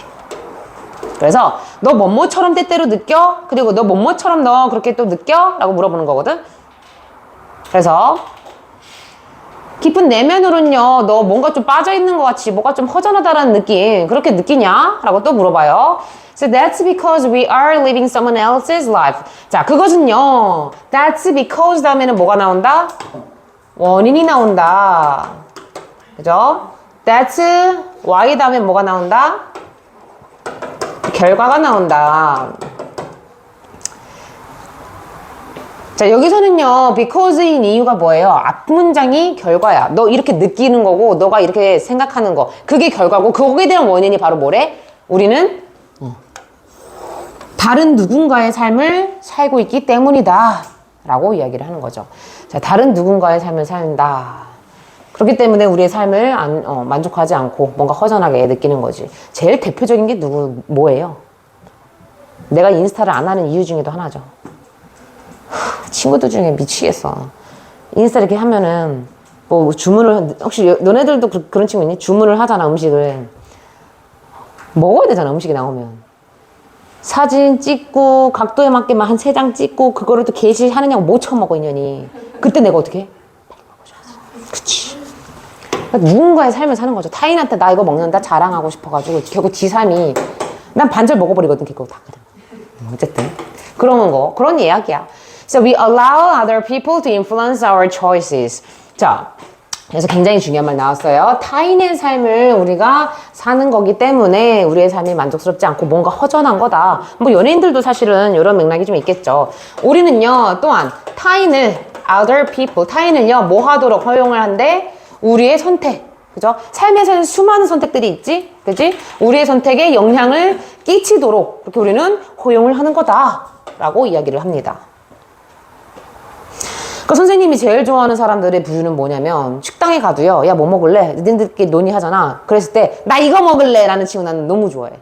그래서, 너 뭐뭐처럼 때때로 느껴? 그리고 너 뭐뭐처럼 너 그렇게 또 느껴? 라고 물어보는 거거든? 그래서, 깊은 내면으로는요, 너 뭔가 좀 빠져있는 것 같이, 뭐가 좀 허전하다라는 느낌, 그렇게 느끼냐? 라고 또 물어봐요. So that's because we are living someone else's life. 자, 그것은요, that's because 다음에는 뭐가 나온다? 원인이 나온다. 그죠? That's why 다음에 뭐가 나온다? 결과가 나온다. 자, 여기서는요, because인 이유가 뭐예요? 앞 문장이 결과야. 너 이렇게 느끼는 거고, 너가 이렇게 생각하는 거. 그게 결과고, 거기에 대한 원인이 바로 뭐래? 우리는 다른 누군가의 삶을 살고 있기 때문이다. 라고 이야기를 하는 거죠. 자, 다른 누군가의 삶을 산다. 그렇기 때문에 우리의 삶을 만족하지 않고 뭔가 허전하게 느끼는 거지. 제일 대표적인 게 뭐예요? 내가 인스타를 안 하는 이유 중에도 하나죠. 친구들 중에 미치겠어. 인스타 이렇게 하면은 뭐 주문을 혹시 너네들도 그런 친구 있니? 주문을 하잖아. 음식을 먹어야 되잖아. 음식이 나오면 사진 찍고 각도에 맞게만 한 3장 찍고 그거를 또 게시하느냐고 못 처먹어 인연이. 그때 내가 어떻게 해? 그치. 그러니까 누군가의 삶을 사는 거죠. 타인한테 나 이거 먹는다 자랑하고 싶어가지고 결국 지 삶이 난 반절 먹어버리거든. 그거 다. 어쨌든 그런 이야기야. So we allow other people to influence our choices. 자, 그래서 굉장히 중요한 말 나왔어요. 타인의 삶을 우리가 사는 거기 때문에 우리의 삶이 만족스럽지 않고 뭔가 허전한 거다. 뭐 연예인들도 사실은 이런 맥락이 좀 있겠죠. 우리는요, 또한 타인을, other people, 타인을요, 뭐 하도록 허용을 한대? 우리의 선택. 그죠? 삶에서는 수많은 선택들이 있지? 그지? 우리의 선택에 영향을 끼치도록 그렇게 우리는 허용을 하는 거다. 라고 이야기를 합니다. 그러니까 선생님이 제일 좋아하는 사람들의 부류는 뭐냐면 식당에 가도요. 야, 뭐 먹을래? 니들끼리 논의하잖아. 그랬을 때 나 이거 먹을래 라는 친구 나는 너무 좋아해.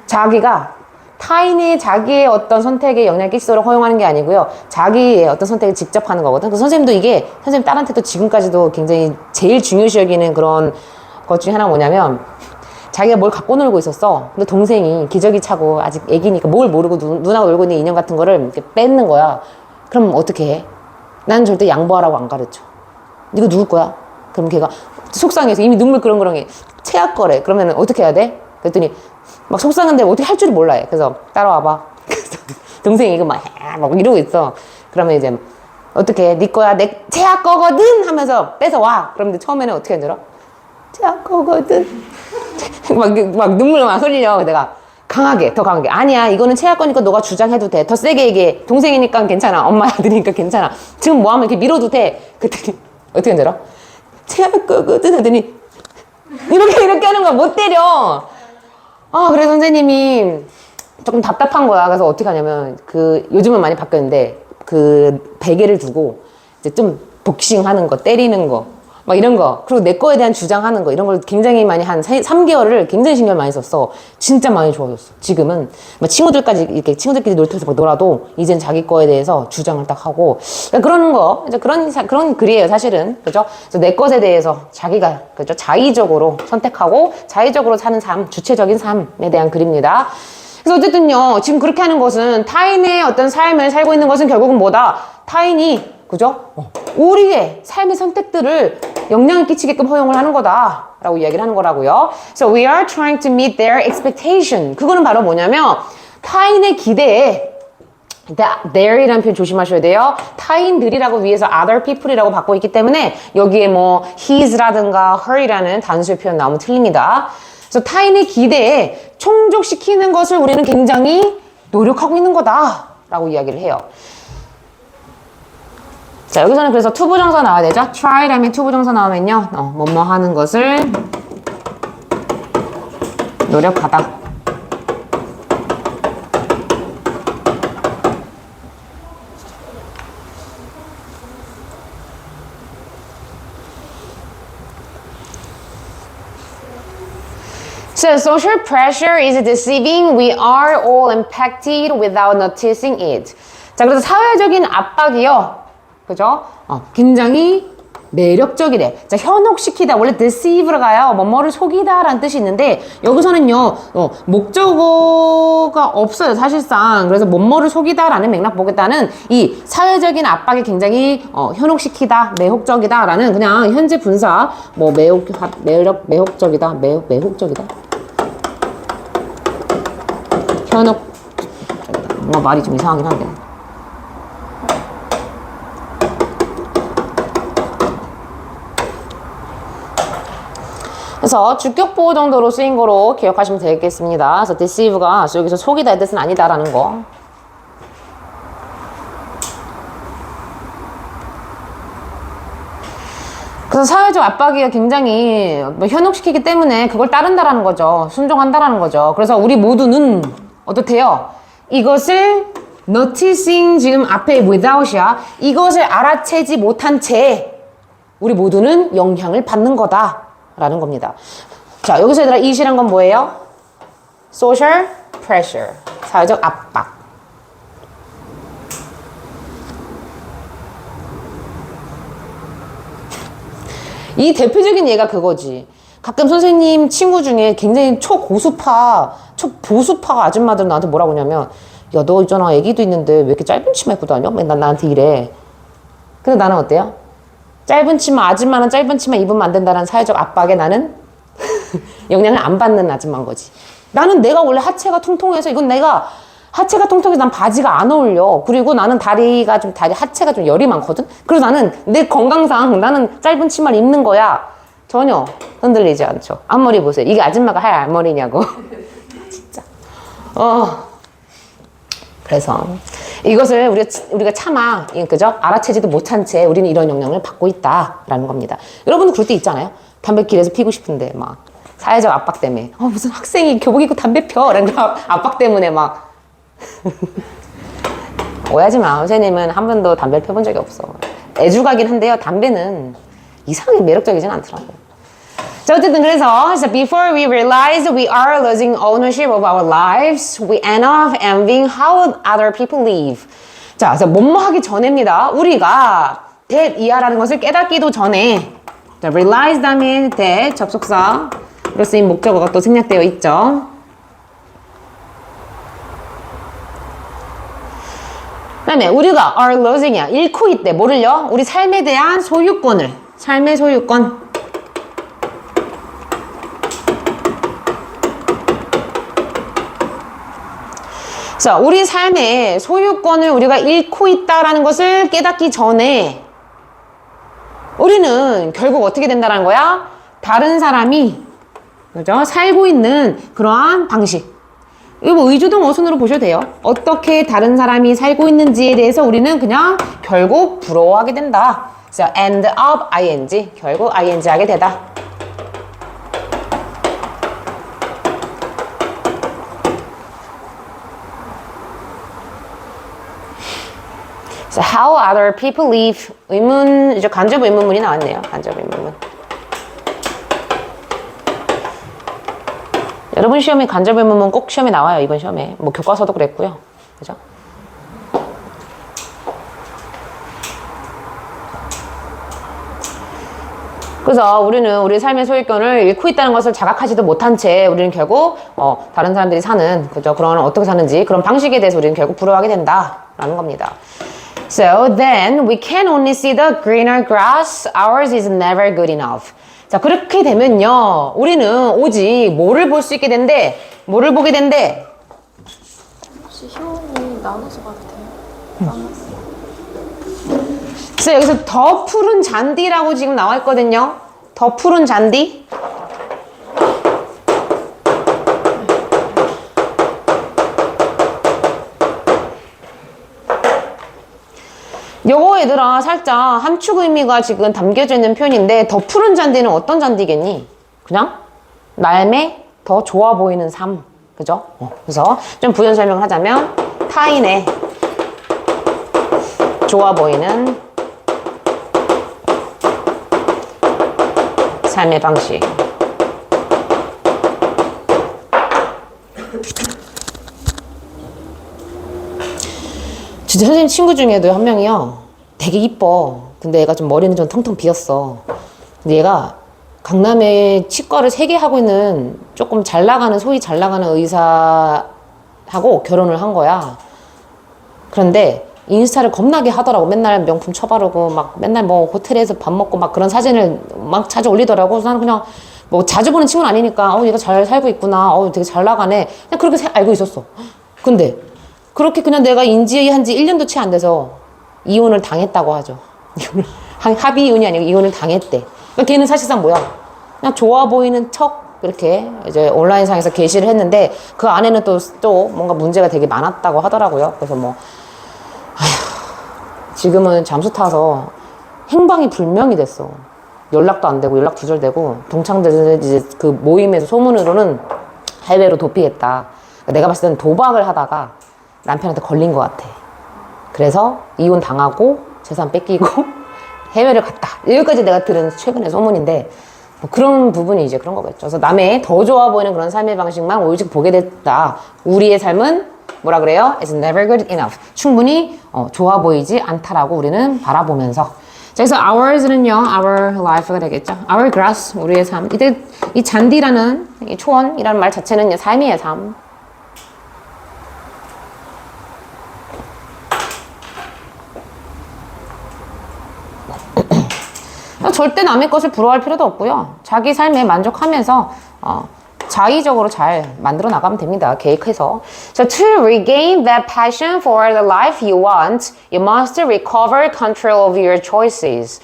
자기가 타인이 자기의 어떤 선택에 영향을 끼치도록 허용하는 게 아니고요. 자기의 어떤 선택을 직접 하는 거거든. 그래서 선생님도 이게 선생님 딸한테도 지금까지도 굉장히 제일 중요시 여기는 그런 것 중에 하나가 뭐냐면 자기가 뭘 갖고 놀고 있었어. 근데 동생이 기저귀 차고 아직 애기니까 뭘 모르고 누나가 놀고 있는 인형 같은 거를 이렇게 뺏는 거야. 그럼 어떻게 해? 나는 절대 양보하라고 안 가르쳐. 이거 누구 거야? 그럼 걔가 속상해서 이미 눈물 그렁그렁해. 체할 거래. 그러면 어떻게 해야 돼? 그랬더니 막 속상한데 어떻게 할 줄을 몰라 해. 그래서 따라와봐. 그래서 동생이 이거 막 이러고 있어. 그러면 이제 어떻게 해? 네 거야. 내 체할 거거든 하면서 뺏어와. 그럼 처음에는 어떻게 힘들어? 체할 거거든. 막 눈물 막 흘려. 내가 더 강하게. 아니야, 이거는 체할 거니까 너가 주장해도 돼. 더 세게 얘기해. 동생이니까 괜찮아. 엄마 아들이니까 괜찮아. 지금 뭐 하면 이렇게 밀어도 돼. 그랬더니 어떻게 힘들어? 체할 거거든 하더니 이렇게 하는 거야. 못 때려. 그래서 선생님이 조금 답답한 거야. 그래서 어떻게 하냐면 요즘은 많이 바뀌었는데 베개를 두고 이제 좀 복싱하는 거, 때리는 거 막 이런 거, 그리고 내 거에 대한 주장하는 거, 이런 걸 굉장히 많이 한 3개월을 굉장히 신경 많이 썼어. 진짜 많이 좋아졌어. 지금은 막 친구들끼리 놀면서 막 놀아도 이젠 자기 거에 대해서 주장을 딱 하고, 그러는 거, 이제 그런 글이에요, 사실은. 그죠? 그래서 내 것에 대해서 자기가, 그죠? 자의적으로 선택하고 자의적으로 사는 삶, 주체적인 삶에 대한 글입니다. 그래서 어쨌든요, 지금 그렇게 하는 것은 타인의 어떤 삶을 살고 있는 것은 결국은 뭐다? 타인이, 그죠? 우리의 삶의 선택들을 영향을 끼치게끔 허용을 하는 거다 라고 이야기를 하는 거라고요. So we are trying to meet their expectation. 그거는 바로 뭐냐면 타인의 기대에 their이라는 표현 조심하셔야 돼요. 타인들이라고 위에서 other people이라고 받고 있기 때문에 여기에 뭐 his라든가 her이라는 단수의 표현 나오면 틀립니다. 그래서 타인의 기대에 충족시키는 것을 우리는 굉장히 노력하고 있는 거다 라고 이야기를 해요. 자, 여기서는 그래서 투부정사 나와야 되죠. try 라면 투부정사 나오면요. 뭐뭐 하는 것을 노력하다. So social pressure is deceiving. We are all impacted without noticing it. 자, 그래서 사회적인 압박이요. 그죠? 굉장히 매력적이래. 자, 현혹시키다. 원래 deceive가요. 뭐뭐를 속이다 라는 뜻이 있는데 여기서는요. 목적어가 없어요. 사실상. 그래서 뭐뭐를 속이다 라는 맥락 보겠다는 이 사회적인 압박이 굉장히 현혹시키다, 매혹적이다 라는 그냥 현재 분사 뭐 매혹적이다, 매혹적이다. 현혹 뭔가 말이 좀 이상하긴 한데. 그래서 주격보호 정도로 쓰인 거로 기억하시면 되겠습니다. 그래서 deceive가 여기서 속이다의 뜻은 아니다라는 거. 그래서 사회적 압박이 굉장히 현혹시키기 때문에 그걸 따른다라는 거죠. 순종한다라는 거죠. 그래서 우리 모두는 어떻대요? 이것을 noticing 지금 앞에 without이야. 이것을 알아채지 못한 채 우리 모두는 영향을 받는 거다 라는 겁니다. 자, 여기서 얘들아 이시란 건 뭐예요? social pressure. 사회적 압박. 이 대표적인 예가 그거지. 가끔 선생님 친구 중에 굉장히 초보수파 아줌마들 나한테 뭐라고 하냐면 야, 너 있잖아 애기도 있는데 왜 이렇게 짧은 치마 입고 다녀? 맨날 나한테 이래. 근데 나는 어때요? 짧은 치마, 아줌마는 짧은 치마 입으면 안 된다는 사회적 압박에 나는 영향을 안 받는 아줌마인 거지. 나는 내가 원래 하체가 통통해서 이건 내가 하체가 통통해서 난 바지가 안 어울려. 그리고 나는 하체가 좀 열이 많거든? 그래서 나는 내 건강상 나는 짧은 치마를 입는 거야. 전혀 흔들리지 않죠. 앞머리 보세요. 이게 아줌마가 할 앞머리냐고. 진짜. 그래서 이것을 우리가 차마, 그죠? 알아채지도 못한 채 우리는 이런 영향을 받고 있다라는 겁니다. 여러분도 그럴 때 있잖아요. 담배 길에서 피고 싶은데 막 사회적 압박 때문에 무슨 학생이 교복 입고 담배 펴 라는 압박 때문에 막 오해하지 마. 선생님은 한 번도 담배를 펴본 적이 없어. 애주가긴 한데요. 담배는 이상하게 매력적이진 않더라고요. 자, 어쨌든 그래서 before we realize we are losing ownership of our lives, we end up envying how other people live. 자, 그래서 뭐뭐 하기 전에입니다. 우리가 that 이하라는 것을 깨닫기도 전에 자, realize 다음에 that 접속사로 쓰인 목적어가 또 생략되어 있죠. 그 다음에 우리가 are losing이야. 잃고 있대. 뭐를요? 우리 삶에 대한 소유권을. 삶의 소유권. 자, 우리 삶의 소유권을 우리가 잃고 있다라는 것을 깨닫기 전에 우리는 결국 어떻게 된다는 거야? 다른 사람이 그죠? 살고 있는 그러한 방식. 이거 뭐 의주동 어순으로 보셔도 돼요. 어떻게 다른 사람이 살고 있는지에 대해서 우리는 그냥 결국 부러워하게 된다. 그래서 end up ing. 결국 ing 하게 되다. So how other people live. 의문, 이제 간접 의문문이 나왔네요. 간접 의문문. 여러분 시험에 간접 의문문 꼭 시험에 나와요. 이번 시험에. 뭐 교과서도 그랬고요. 그죠? 그래서 우리는 우리 삶의 소유권을 잃고 있다는 것을 자각하지도 못한 채 우리는 결국 다른 사람들이 사는 그죠? 그런 어떻게 사는지 그런 방식에 대해서 우리는 결국 부러워하게 된다라는 겁니다. So then we can only see the greener grass. Ours is never good enough. 자, 그렇게 되면요. 우리는 오직 뭐를 볼 수 있게 된대? 뭐를 보게 된대? 혹시 효원이 나눠서 가도 돼요? 그래서 여기서 더 푸른 잔디라고 지금 나와 있거든요. 더 푸른 잔디. 요거 얘들아 살짝 함축 의미가 지금 담겨져 있는 표현인데 더 푸른 잔디는 어떤 잔디겠니? 그냥 남의 더 좋아 보이는 삶. 그죠? 그래서 좀 부연 설명을 하자면 타인의 좋아 보이는 삶의 방식. 진짜 선생님 친구 중에도 한 명이요. 되게 이뻐. 근데 얘가 좀 머리는 좀 텅텅 비었어. 근데 얘가 강남에 치과를 3개 하고 있는 조금 잘 나가는, 소위 잘 나가는 의사하고 결혼을 한 거야. 그런데 인스타를 겁나게 하더라고. 맨날 명품 쳐바르고 막 맨날 뭐 호텔에서 밥 먹고 막 그런 사진을 막 자주 올리더라고. 그래서 나는 그냥 뭐 자주 보는 친구는 아니니까 얘가 잘 살고 있구나. 되게 잘 나가네. 그냥 그렇게 알고 있었어. 근데 그렇게 그냥 내가 인지한 지 1년도 채 안 돼서 이혼을 당했다고 하죠. 합의 이혼이 아니고 이혼을 당했대. 그러니까 걔는 사실상 뭐야? 그냥 좋아 보이는 척 이렇게 이제 온라인상에서 게시를 했는데 그 안에는 또 뭔가 문제가 되게 많았다고 하더라고요. 그래서 뭐 지금은 잠수 타서 행방이 불명이 됐어. 연락도 안 되고 연락 두절되고 동창들 이제 그 모임에서 소문으로는 해외로 도피했다. 내가 봤을 때는 도박을 하다가 남편한테 걸린 것 같아. 그래서 이혼 당하고 재산 뺏기고 해외를 갔다. 여기까지 내가 들은 최근의 소문인데 뭐 그런 부분이 이제 그런 거겠죠. 그래서 남의 더 좋아 보이는 그런 삶의 방식만 오직 보게 됐다. 우리의 삶은 뭐라 그래요? It's never good enough. 충분히 좋아 보이지 않다라고 우리는 바라보면서. 자, 그래서 ours는요, our life가 되겠죠. Our grass, 우리의 삶. 이때 이 잔디라는 이 초원이라는 말 자체는 삶이에요, 삶. 절대 남의 것을 부러워할 필요도 없고요. 자기 삶에 만족하면서 자의적으로 잘 만들어 나가면 됩니다. 계획해서. So to regain that passion for the life you want, you must recover control of your choices.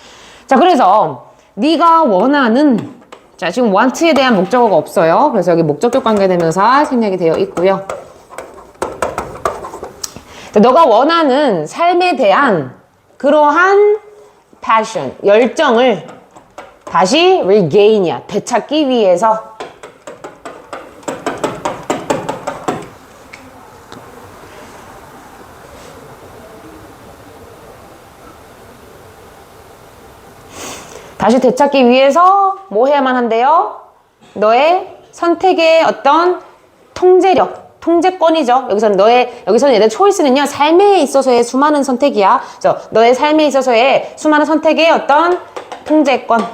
자, 그래서 네가 원하는 자, 지금 want에 대한 목적어가 없어요. 그래서 여기 목적격 관계대명사 생략이 되어 있고요. 너가 원하는 삶에 대한 그러한 passion, 열정을 다시 regain이야. 되찾기 위해서 다시 되찾기 위해서 뭐 해야만 한대요? 너의 선택의 어떤 통제력, 통제권이죠. 여기서는 얘들 초이스는요, 삶에 있어서의 수많은 선택이야. 그래서 너의 삶에 있어서의 수많은 선택의 어떤 통제권.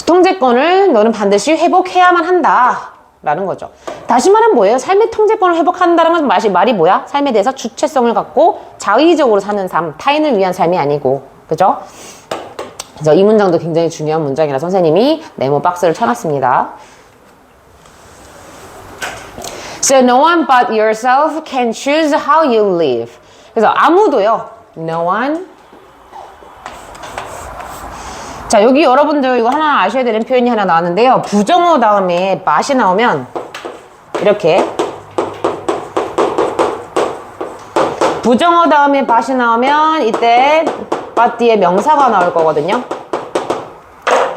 통제권을 너는 반드시 회복해야만 한다. 라는 거죠. 다시 말하면 뭐예요? 삶의 통제권을 회복한다는 건 말이 뭐야? 삶에 대해서 주체성을 갖고 자의적으로 사는 삶, 타인을 위한 삶이 아니고, 그죠? 그래서 이 문장도 굉장히 중요한 문장이라 선생님이 네모 박스를 쳐놨습니다. So no one but yourself can choose how you live. 그래서 아무도요, no one. 자, 여기 여러분들 이거 하나 아셔야 되는 표현이 하나 나왔는데요. 부정어 다음에 맛이 나오면 이렇게 부정어 다음에 맛이 나오면 이때 but 뒤에 명사가 나올 거거든요.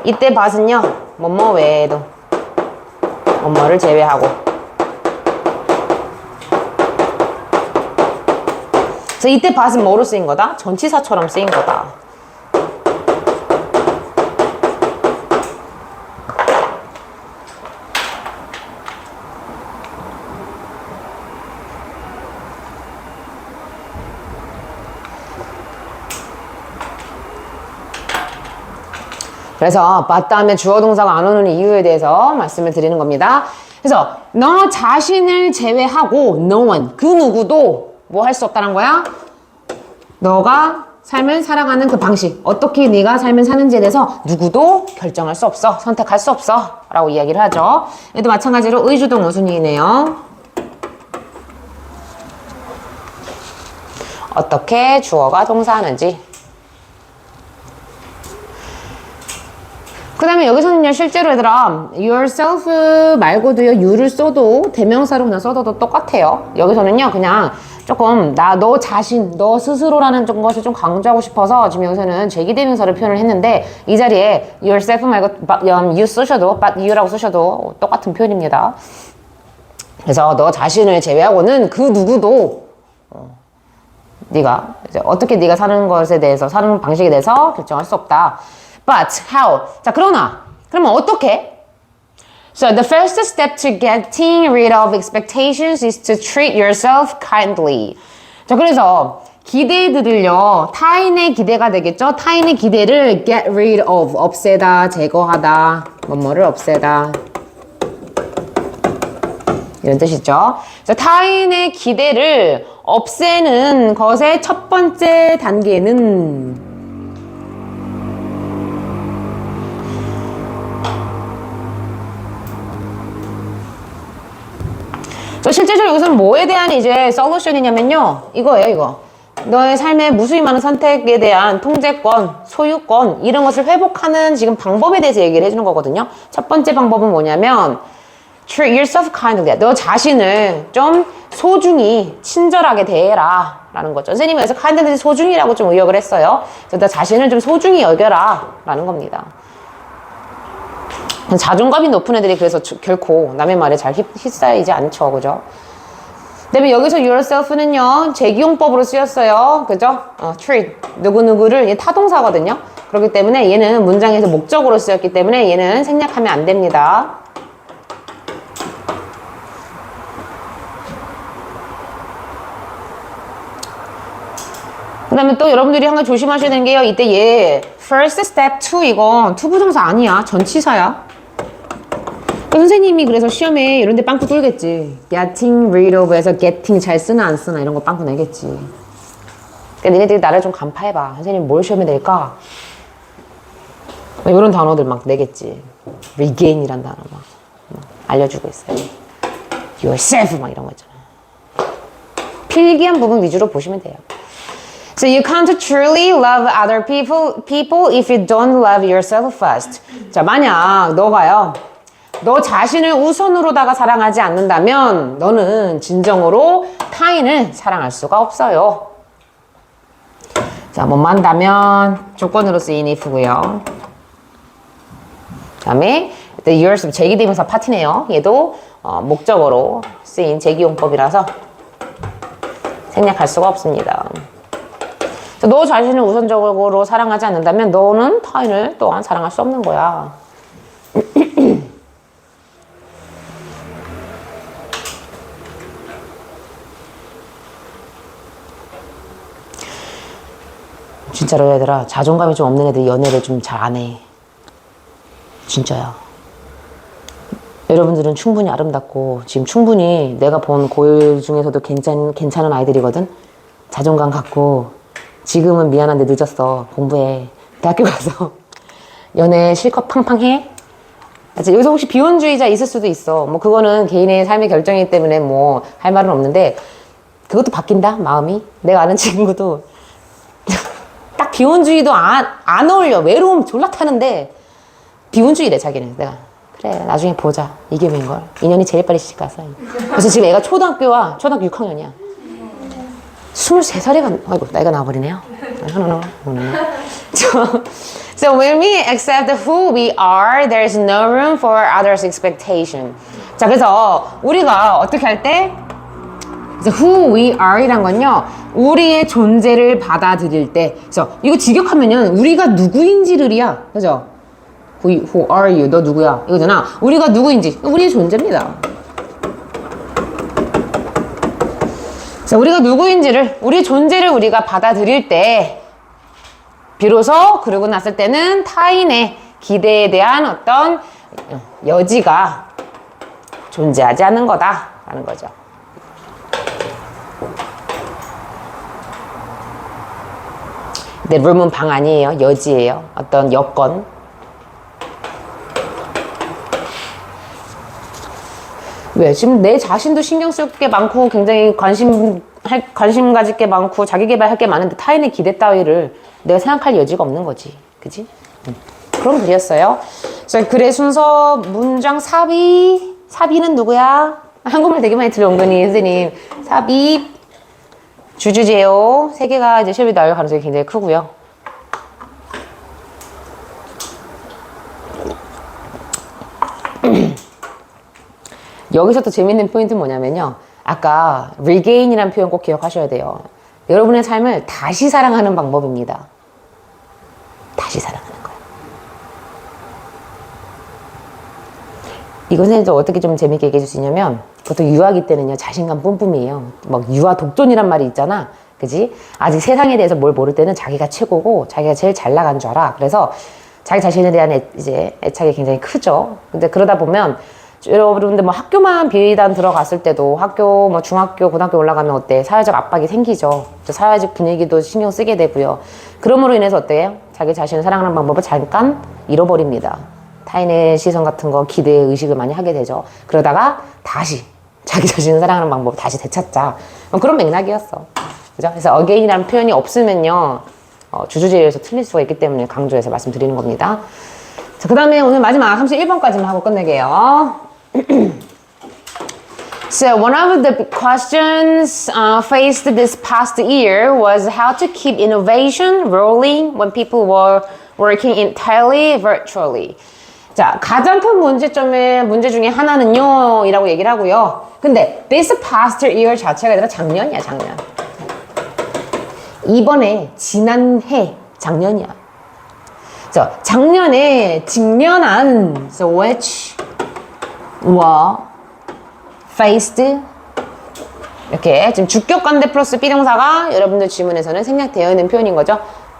이때 bat은요, 뭐뭐 외에도 뭐뭐를 제외하고. 그래서 이때 bat은 뭐로 쓰인 거다? 전치사처럼 쓰인 거다. 그래서 but 다음에 주어 동사가 안 오는 이유에 대해서 말씀을 드리는 겁니다. 그래서 너 자신을 제외하고 no one, 그 누구도 뭐 할 수 없다는 거야? 너가 삶을 살아가는 그 방식, 어떻게 네가 삶을 사는지에 대해서 누구도 결정할 수 없어, 선택할 수 없어 라고 이야기를 하죠. 얘도 마찬가지로 의주동 우순이네요. 어떻게 주어가 동사하는지. 그 다음에 여기서는요, 실제로 얘들아, yourself 말고도요, you를 써도, 대명사로 그냥 써도 똑같아요. 여기서는요, 그냥 조금, 너 자신, 너 스스로라는 것을 좀 강조하고 싶어서, 지금 여기서는 제기대명사를 표현을 했는데, 이 자리에 yourself 말고, you 쓰셔도, but you라고 쓰셔도 똑같은 표현입니다. 그래서 너 자신을 제외하고는 그 누구도, 네가, 이제 어떻게 네가 사는 것에 대해서, 사는 방식에 대해서 결정할 수 없다. But how? 자, 그러면 어떻게? So the first step to getting rid of expectations is to treat yourself kindly. 자, 그래서 기대들을요, 타인의 기대가 되겠죠? 타인의 기대를 get rid of, 없애다, 제거하다, 뭐뭐를 없애다. 이런 뜻이죠. 그래서 타인의 기대를 없애는 것의 첫 번째 단계는 실제적으로 여기서는 뭐에 대한 이제 솔루션이냐면요. 이거예요, 이거. 너의 삶의 무수히 많은 선택에 대한 통제권, 소유권, 이런 것을 회복하는 지금 방법에 대해서 얘기를 해주는 거거든요. 첫 번째 방법은 뭐냐면, treat yourself kindly. 너 자신을 좀 소중히, 친절하게 대해라. 라는 거죠. 선생님이 여기서 kindly 소중이라고 좀 의역을 했어요. 그래서 너 자신을 좀 소중히 여겨라. 라는 겁니다. 자존감이 높은 애들이 그래서 결코 남의 말에 잘 휩싸이지 않죠. 그죠? 그 다음에 여기서 yourself는요, 제기용법으로 쓰였어요. 그죠? treat. 누구누구를, 타동사거든요. 그렇기 때문에 얘는 문장에서 목적으로 쓰였기 때문에 얘는 생략하면 안 됩니다. 그 다음에 또 여러분들이 한 가지 조심하셔야 되는 게요. 이때 얘 first step 2 이건 투부정사 아니야. 전치사야. 선생님이 그래서 시험에 이런 데 빵꾸 뚫겠지. getting rid of에서 getting 잘 쓰나 안 쓰나 이런 거 빵꾸 내겠지. 그러니까 니네들이 나를 좀 간파해봐. 선생님 뭘 시험에 낼까? 이런 단어들 막 내겠지. regain이란 단어 막 알려주고 있어요. yourself 막 이런 거 있잖아. 필기한 부분 위주로 보시면 돼요. So you can't truly love other people if you don't love yourself first. 자, 만약 너가요, 너 자신을 우선으로다가 사랑하지 않는다면 너는 진정으로 타인을 사랑할 수가 없어요. 자, 뭐만다면 조건으로 쓰인 if고요. 그 다음에 yourself 제기대명사 파트네요. 얘도 목적어로 쓰인 제기용법이라서 생략할 수가 없습니다. 너 자신을 우선적으로 사랑하지 않는다면 너는 타인을 또한 사랑할 수 없는 거야. 진짜로 얘들아, 자존감이 좀 없는 애들이 연애를 좀 잘 안 해. 진짜야. 여러분들은 충분히 아름답고 지금 충분히 내가 본 고일 중에서도 괜찮은 아이들이거든. 자존감 갖고 지금은 미안한데 늦었어. 공부해. 대학교 가서 연애 실컷 팡팡 해. 여기서 혹시 비혼주의자 있을 수도 있어. 뭐 그거는 개인의 삶의 결정이기 때문에 뭐 할 말은 없는데 그것도 바뀐다. 마음이. 내가 아는 친구도 딱 비혼주의도 안 어울려. 외로움 졸라 타는데 비혼주의래 자기는. 내가 그래 나중에 보자. 이게 웬걸. 인연이 제일 빨리 시집 가서. 그래서 지금 애가 초등학교 6학년이야. 23살에 아이고 나이가 나와버리네요. So when we accept who we are, there is no room for others' expectation. 자, 그래서 우리가 어떻게 할 때 who we are 이란 건요, 우리의 존재를 받아들일 때, 그래서 이거 직역하면은 우리가 누구인지를이야, 그죠? Who are you? 너 누구야? 이거잖아. 우리가 누구인지, 우리의 존재입니다. 자, 우리가 누구인지를, 우리 존재를 우리가 받아들일 때, 비로소 그러고 났을 때는 타인의 기대에 대한 어떤 여지가 존재하지 않는 거다라는 거죠. 내 룸은 방 아니에요. 여지예요. 어떤 여건. 왜? 지금 내 자신도 신경 쓸 게 많고 굉장히 관심 가질 게 많고 자기 개발할 게 많은데 타인의 기대 따위를 내가 생각할 여지가 없는 거지. 그지? 그런 글이었어요. 그래서 글의 순서 문장 삽입은 누구야? 한국말 되게 많이 들어 은근히 선생님. 삽입 주주제요. 세 개가 이제 시험에 나올 가능성이 굉장히 크고요. 여기서 또 재밌는 포인트는 뭐냐면요. 아까 regain이라는 표현 꼭 기억하셔야 돼요. 여러분의 삶을 다시 사랑하는 방법입니다. 다시 사랑하는 거예요. 이것은 또 어떻게 좀 재밌게 얘기해 줄 수 있냐면 보통 유아기 때는요. 자신감 뿜뿜이에요. 막 유아 독존이란 말이 있잖아. 그지? 아직 세상에 대해서 뭘 모를 때는 자기가 최고고 자기가 제일 잘 나간 줄 알아. 그래서 자기 자신에 대한 애착이 굉장히 크죠. 근데 그러다 보면 여러분들 뭐 학교만 비단 들어갔을 때도 학교 뭐 중학교 고등학교 올라가면 어때? 사회적 압박이 생기죠. 사회적 분위기도 신경 쓰게 되고요. 그러므로 인해서 어때요? 자기 자신을 사랑하는 방법을 잠깐 잃어버립니다. 타인의 시선 같은 거 기대 의식을 많이 하게 되죠. 그러다가 다시 자기 자신을 사랑하는 방법을 다시 되찾자. 그런 맥락이었어. 그죠? 그래서 again이라는 표현이 없으면요. 주주제에서 틀릴 수가 있기 때문에 강조해서 말씀드리는 겁니다. 자, 그 다음에 오늘 마지막 31번까지만 하고 끝내게요. So one of the questions faced this past year was how to keep innovation rolling when people were working entirely virtually. 자, 가장 큰 문제 중에 하나는요 이라고 얘기를 하고요. 근데 this past year 자체가 아니라 작년이야, 작년. 이번에 지난해 작년이야. 자, 작년에 직면한 so which were faced 이렇게 지금 주격관대 플러스 비동사가 여러분들 지문에서는 생략되어 있는 표현인 거죠.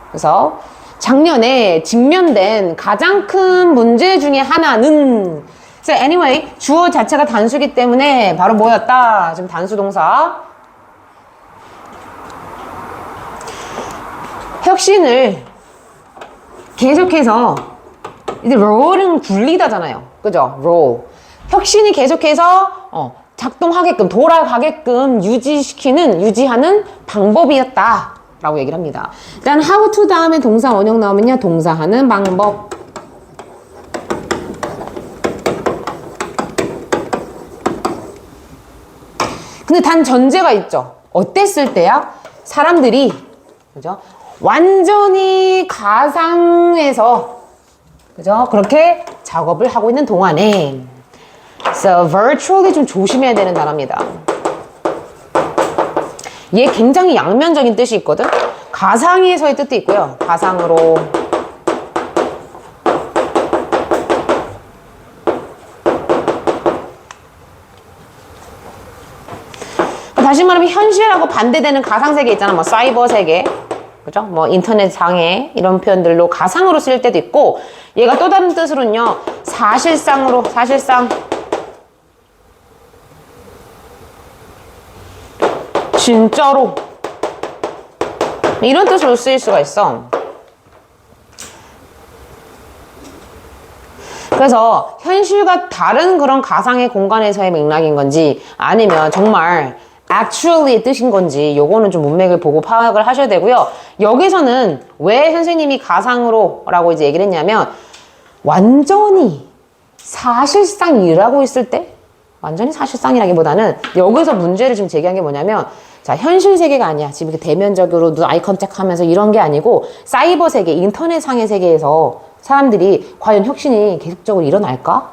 그래서 작년에 직면된 가장 큰 문제 중에 하나는 so anyway 주어 자체가 단수기 때문에 바로 뭐였다? 지금 단수 동사 혁신을 계속해서 이제 롤은 굴리다잖아요. 그죠? 롤. 혁신이 계속해서 작동하게끔 돌아가게끔 유지하는 방법이었다 라고 얘기를 합니다. 일단 how to 다음에 동사 원형 나오면요. 동사하는 방법. 근데 단 전제가 있죠. 어땠을 때야? 사람들이 그죠? 완전히 가상에서 그죠? 그렇게 작업을 하고 있는 동안에 So virtually 좀 조심해야 되는 단어입니다. 얘 굉장히 양면적인 뜻이 있거든. 가상에서의 뜻도 있고요. 가상으로 다시 말하면 현실하고 반대되는 가상세계 있잖아. 뭐 사이버 세계 그죠? 뭐 인터넷 상에 이런 표현들로 가상으로 쓰일 때도 있고 얘가 또 다른 뜻으로는요. 사실상 진짜로 이런 뜻으로 쓰일 수가 있어. 그래서 현실과 다른 그런 가상의 공간에서의 맥락인 건지 아니면 정말 actually의 뜻인 건지 요거는 좀 문맥을 보고 파악을 하셔야 되고요. 여기서는 왜 선생님이 가상으로 라고 이제 얘기를 했냐면 완전히 사실상 일하고 있을 때 완전히 사실상이라기보다는 여기서 문제를 지금 제기한 게 뭐냐면 자 현실 세계가 아니야. 지금 이렇게 대면적으로 눈 아이 컨택 하면서 이런 게 아니고 사이버 세계, 인터넷상의 세계에서 사람들이 과연 혁신이 계속적으로 일어날까?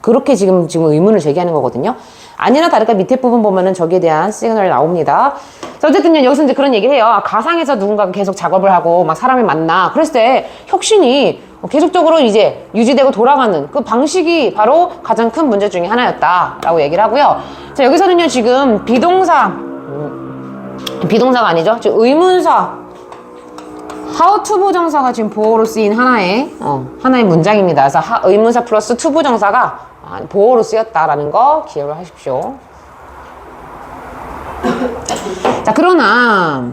그렇게 지금 의문을 제기하는 거거든요. 아니나 다를까 밑에 부분 보면은 저기에 대한 시그널이 나옵니다. 어쨌든 여기서 이제 그런 얘기를 해요. 가상에서 누군가가 계속 작업을 하고 막 사람을 만나. 그랬을 때 혁신이 계속적으로 이제 유지되고 돌아가는 그 방식이 바로 가장 큰 문제 중에 하나였다라고 얘기를 하고요. 자, 여기서는요, 지금 비동사가 아니죠. 지금 의문사. how to 부정사가 지금 보어로 쓰인 하나의 문장입니다. 그래서 의문사 플러스 to 부정사가 보어로 쓰였다라는 거 기억을 하십시오. 자, 그러나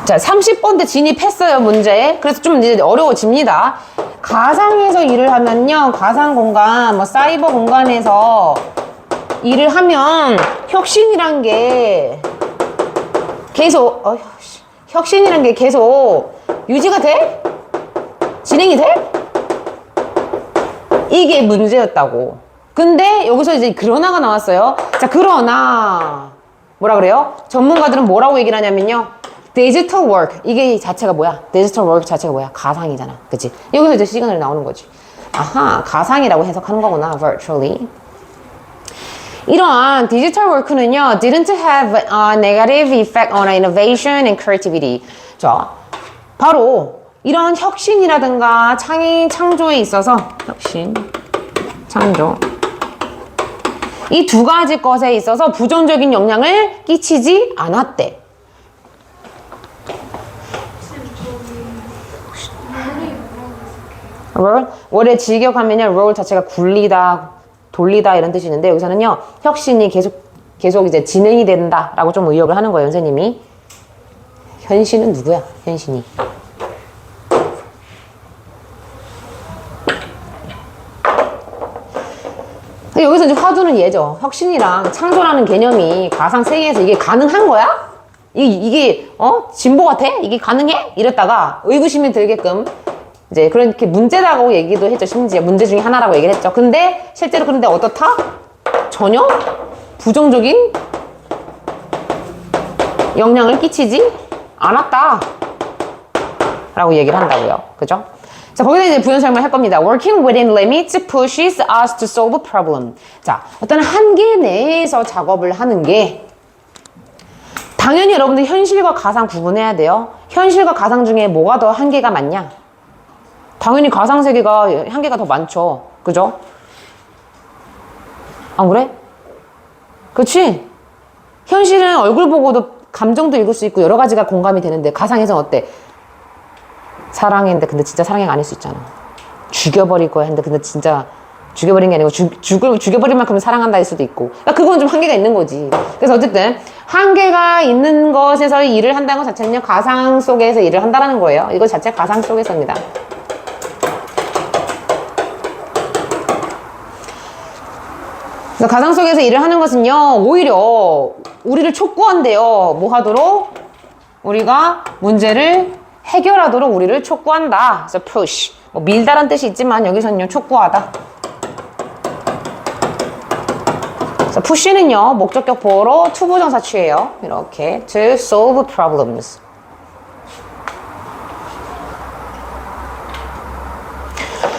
자, 30번대 진입했어요, 문제. 그래서 좀 이제 어려워집니다. 가상에서 일을 하면요, 가상 공간, 뭐 사이버 공간에서 일을 하면 혁신이란 게 계속, 혁신이란 게 계속 유지가 돼? 진행이 돼? 이게 문제였다고. 근데 여기서 이제 그러나가 나왔어요. 자, 그러나 뭐라 그래요? 전문가들은 뭐라고 얘기를 하냐면요, 디지털 워크, 이게 자체가 뭐야? 디지털 워크 자체가 뭐야? 가상이잖아, 그치? 여기서 이제 시그널이 나오는 거지. 아하, 가상이라고 해석하는 거구나, virtually. 이러한 디지털 워크는요, didn't have a negative effect on innovation and creativity. 자, 바로 이런 혁신이라든가 창조에 있어서, 혁신, 창조, 이 두 가지 것에 있어서 부정적인 영향을 끼치지 않았대. 원래 직역하면요, roll 자체가 굴리다, 돌리다 이런 뜻이 있는데, 여기서는요, 혁신이 계속 이제 진행이 된다라고 좀 의역을 하는 거예요, 선생님이. 현신은 누구야? 현신이. 여기서 이제 화두는 얘죠. 혁신이랑 창조라는 개념이 가상 세계에서 이게 가능한 거야? 이게 진보가 돼? 이게 가능해? 이랬다가 의구심이 들게끔 이제 그렇게 문제라고 얘기도 했죠. 심지어 문제 중에 하나라고 얘기를 했죠. 근데 실제로 그런데 어떻다? 전혀 부정적인 영향을 끼치지 않았다 라고 얘기를 한다고요. 그죠? 자, 거기다 이제 부연 설명을 할 겁니다. Working within limits pushes us to solve a problem. 자, 어떤 한계 내에서 작업을 하는 게, 당연히 여러분들 현실과 가상 구분해야 돼요. 현실과 가상 중에 뭐가 더 한계가 많냐? 당연히 가상 세계가 한계가 더 많죠. 그죠? 안 그래? 그렇지? 현실은 얼굴 보고도 감정도 읽을 수 있고 여러 가지가 공감이 되는데, 가상에서는 어때? 사랑했는데 근데 진짜 사랑이 아닐 수 있잖아. 죽여버릴 거야 했는데 근데 진짜 죽여버린 게 아니고 죽여버릴 만큼 사랑한다 할 수도 있고. 그러니까 그건 좀 한계가 있는 거지. 그래서 어쨌든 한계가 있는 것에서 일을 한다는 것 자체는요, 가상 속에서 일을 한다는 거예요. 이거 자체 가상 속에서입니다. 그래서 가상 속에서 일을 하는 것은요, 오히려 우리를 촉구한대요. 뭐 하도록? 우리가 문제를 해결하도록 우리를 촉구한다. 그래서 push. 뭐 밀다란 뜻이 있지만 여기서는요, 촉구하다. 그래서 push는요, 목적격 보어로 투부정사 취해요. 이렇게 to solve problems.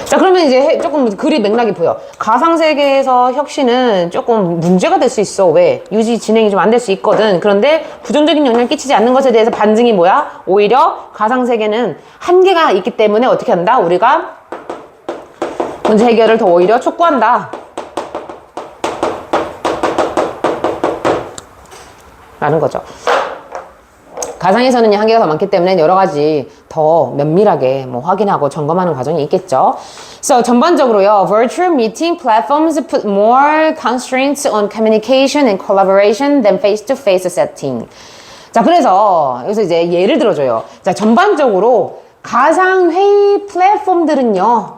자, 그러면 이제 조금 글이 맥락이 보여. 가상세계에서 혁신은 조금 문제가 될 수 있어. 왜? 유지 진행이 좀 안 될 수 있거든. 그런데 부정적인 영향을 끼치지 않는 것에 대해서 반증이 뭐야? 오히려 가상세계는 한계가 있기 때문에 어떻게 한다? 우리가 문제 해결을 더 오히려 촉구한다 라는 거죠. 가상에서는 한계가 더 많기 때문에 여러 가지 더 면밀하게 뭐 확인하고 점검하는 과정이 있겠죠. So, 전반적으로요, virtual meeting platforms put more constraints on communication and collaboration than face-to-face setting. 자, 그래서 여기서 이제 예를 들어줘요. 자, 전반적으로 가상 회의 플랫폼들은요,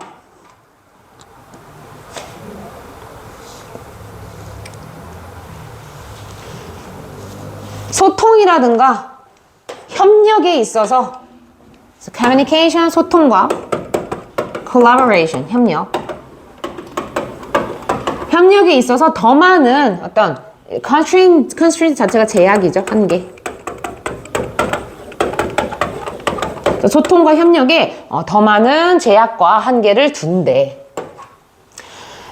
소통이라든가 협력에 있어서 communication, 소통과 collaboration, 협력에 있어서 더 많은 어떤 constraint 자체가 제약이죠. 한계. 소통과 협력에 더 많은 제약과 한계를 둔대.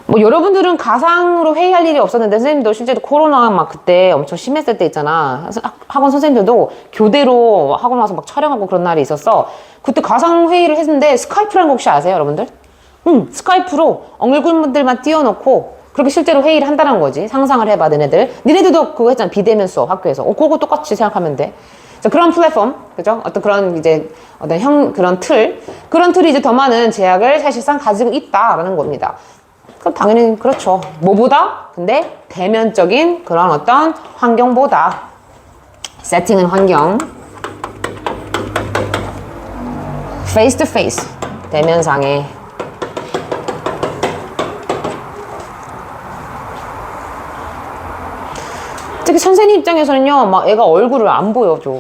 뭐 여러분들은 가상으로 회의할 일이 없었는데, 선생님도 실제로 코로나 막 그때 엄청 심했을 때 있잖아. 학원 선생님들도 교대로 학원 와서 막 촬영하고 그런 날이 있었어. 그때 가상 회의를 했는데 스카이프라는 거 혹시 아세요, 여러분들? 스카이프로 얼굴들만 띄워놓고 그렇게 실제로 회의를 한다는 거지. 상상을 해봐, 너네들. 니네들도 그거 했잖아, 비대면 수업 학교에서. 그거 똑같이 생각하면 돼. 자, 그런 플랫폼, 그죠? 어떤 그런 이제 그런 그런 틀이 이제 더 많은 제약을 사실상 가지고 있다라는 겁니다. 그럼 당연히 그렇죠. 뭐보다? 근데 대면적인 그런 어떤 환경보다, 세팅은 환경, face to face. 대면상에. 특히 선생님 입장에서는요, 막 애가 얼굴을 안 보여줘.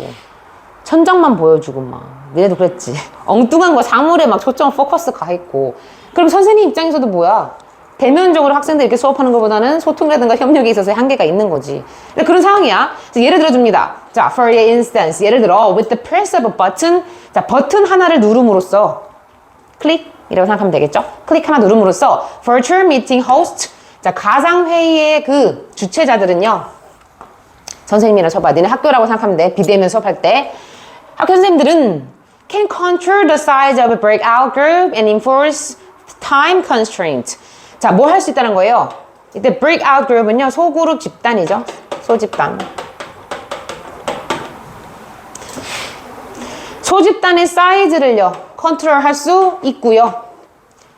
천장만 보여주고 막. 니네도 그랬지. 엉뚱한 거 사물에 막 초점 포커스 가 있고. 그럼 선생님 입장에서도 뭐야? 대면적으로 학생들 이렇게 수업하는 것보다는 소통이라든가 협력에 있어서 한계가 있는 거지. 근데 그런 상황이야. 예를 들어 줍니다. 자, for instance. 예를 들어, with the press of a button. 자, 버튼 하나를 누름으로써. 클릭. 이라고 생각하면 되겠죠? 클릭 하나 누름으로써 virtual meeting host. 자, 가상회의의 그 주최자들은요. 선생님이라 쳐봐. 니네 학교라고 생각하면 돼. 비대면 수업할 때. 학교 선생님들은 can control the size of a breakout group and enforce time constraint. 자, 뭐 할 수 있다는 거예요? 이때 breakout group은요. 소그룹 집단이죠. 소집단. 소집단의 사이즈를요. 컨트롤할 수 있고요.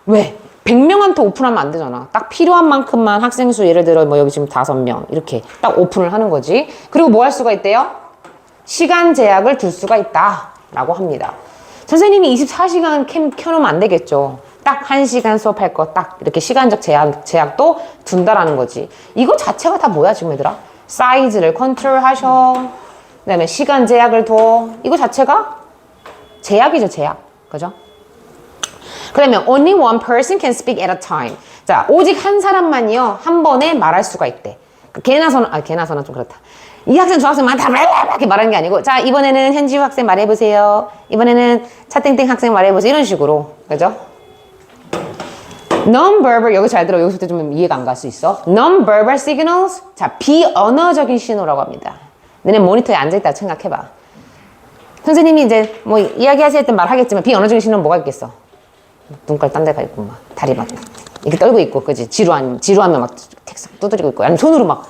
왜? 100명한테 오픈하면 안 되잖아. 딱 필요한 만큼만 학생 수 예를 들어 뭐 여기 지금 5명 이렇게 딱 오픈을 하는 거지. 그리고 뭐 할 수가 있대요? 시간 제약을 둘 수가 있다 라고 합니다. 선생님이 24시간 캠 켜놓으면 안 되겠죠. 딱 1시간 수업할 거 딱 이렇게 시간적 제약도 둔다라는 거지. 이거 자체가 다 뭐야 지금 얘들아? 사이즈를 컨트롤 하셔. 그 다음에 시간 제약을 둬. 이거 자체가 제약이죠, 제약. 그죠? 그 다음에 only one person can speak at a time. 자, 오직 한 사람만이요. 한 번에 말할 수가 있대. 개나서는 좀 그렇다. 이 학생, 저 학생만 다 이렇게 말하는 게 아니고, 자, 이번에는 현지우 학생 말해보세요. 이번에는 차땡땡 학생 말해보세요. 이런 식으로. 그죠? non-verbal, 여기 잘 들어. 여기서부터 좀 이해가 안 갈 수 있어. non-verbal signals. 자, 비언어적인 신호라고 합니다. 너네 모니터에 앉아있다 생각해봐. 선생님이 이제 뭐 이야기하실 때 말하겠지만 비언어적인 신호는 뭐가 있겠어? 눈깔 딴 데가 있고 막 다리 막 이렇게 떨고 있고 그지? 지루하면 막 책상 두드리고 있고 아니면 손으로 막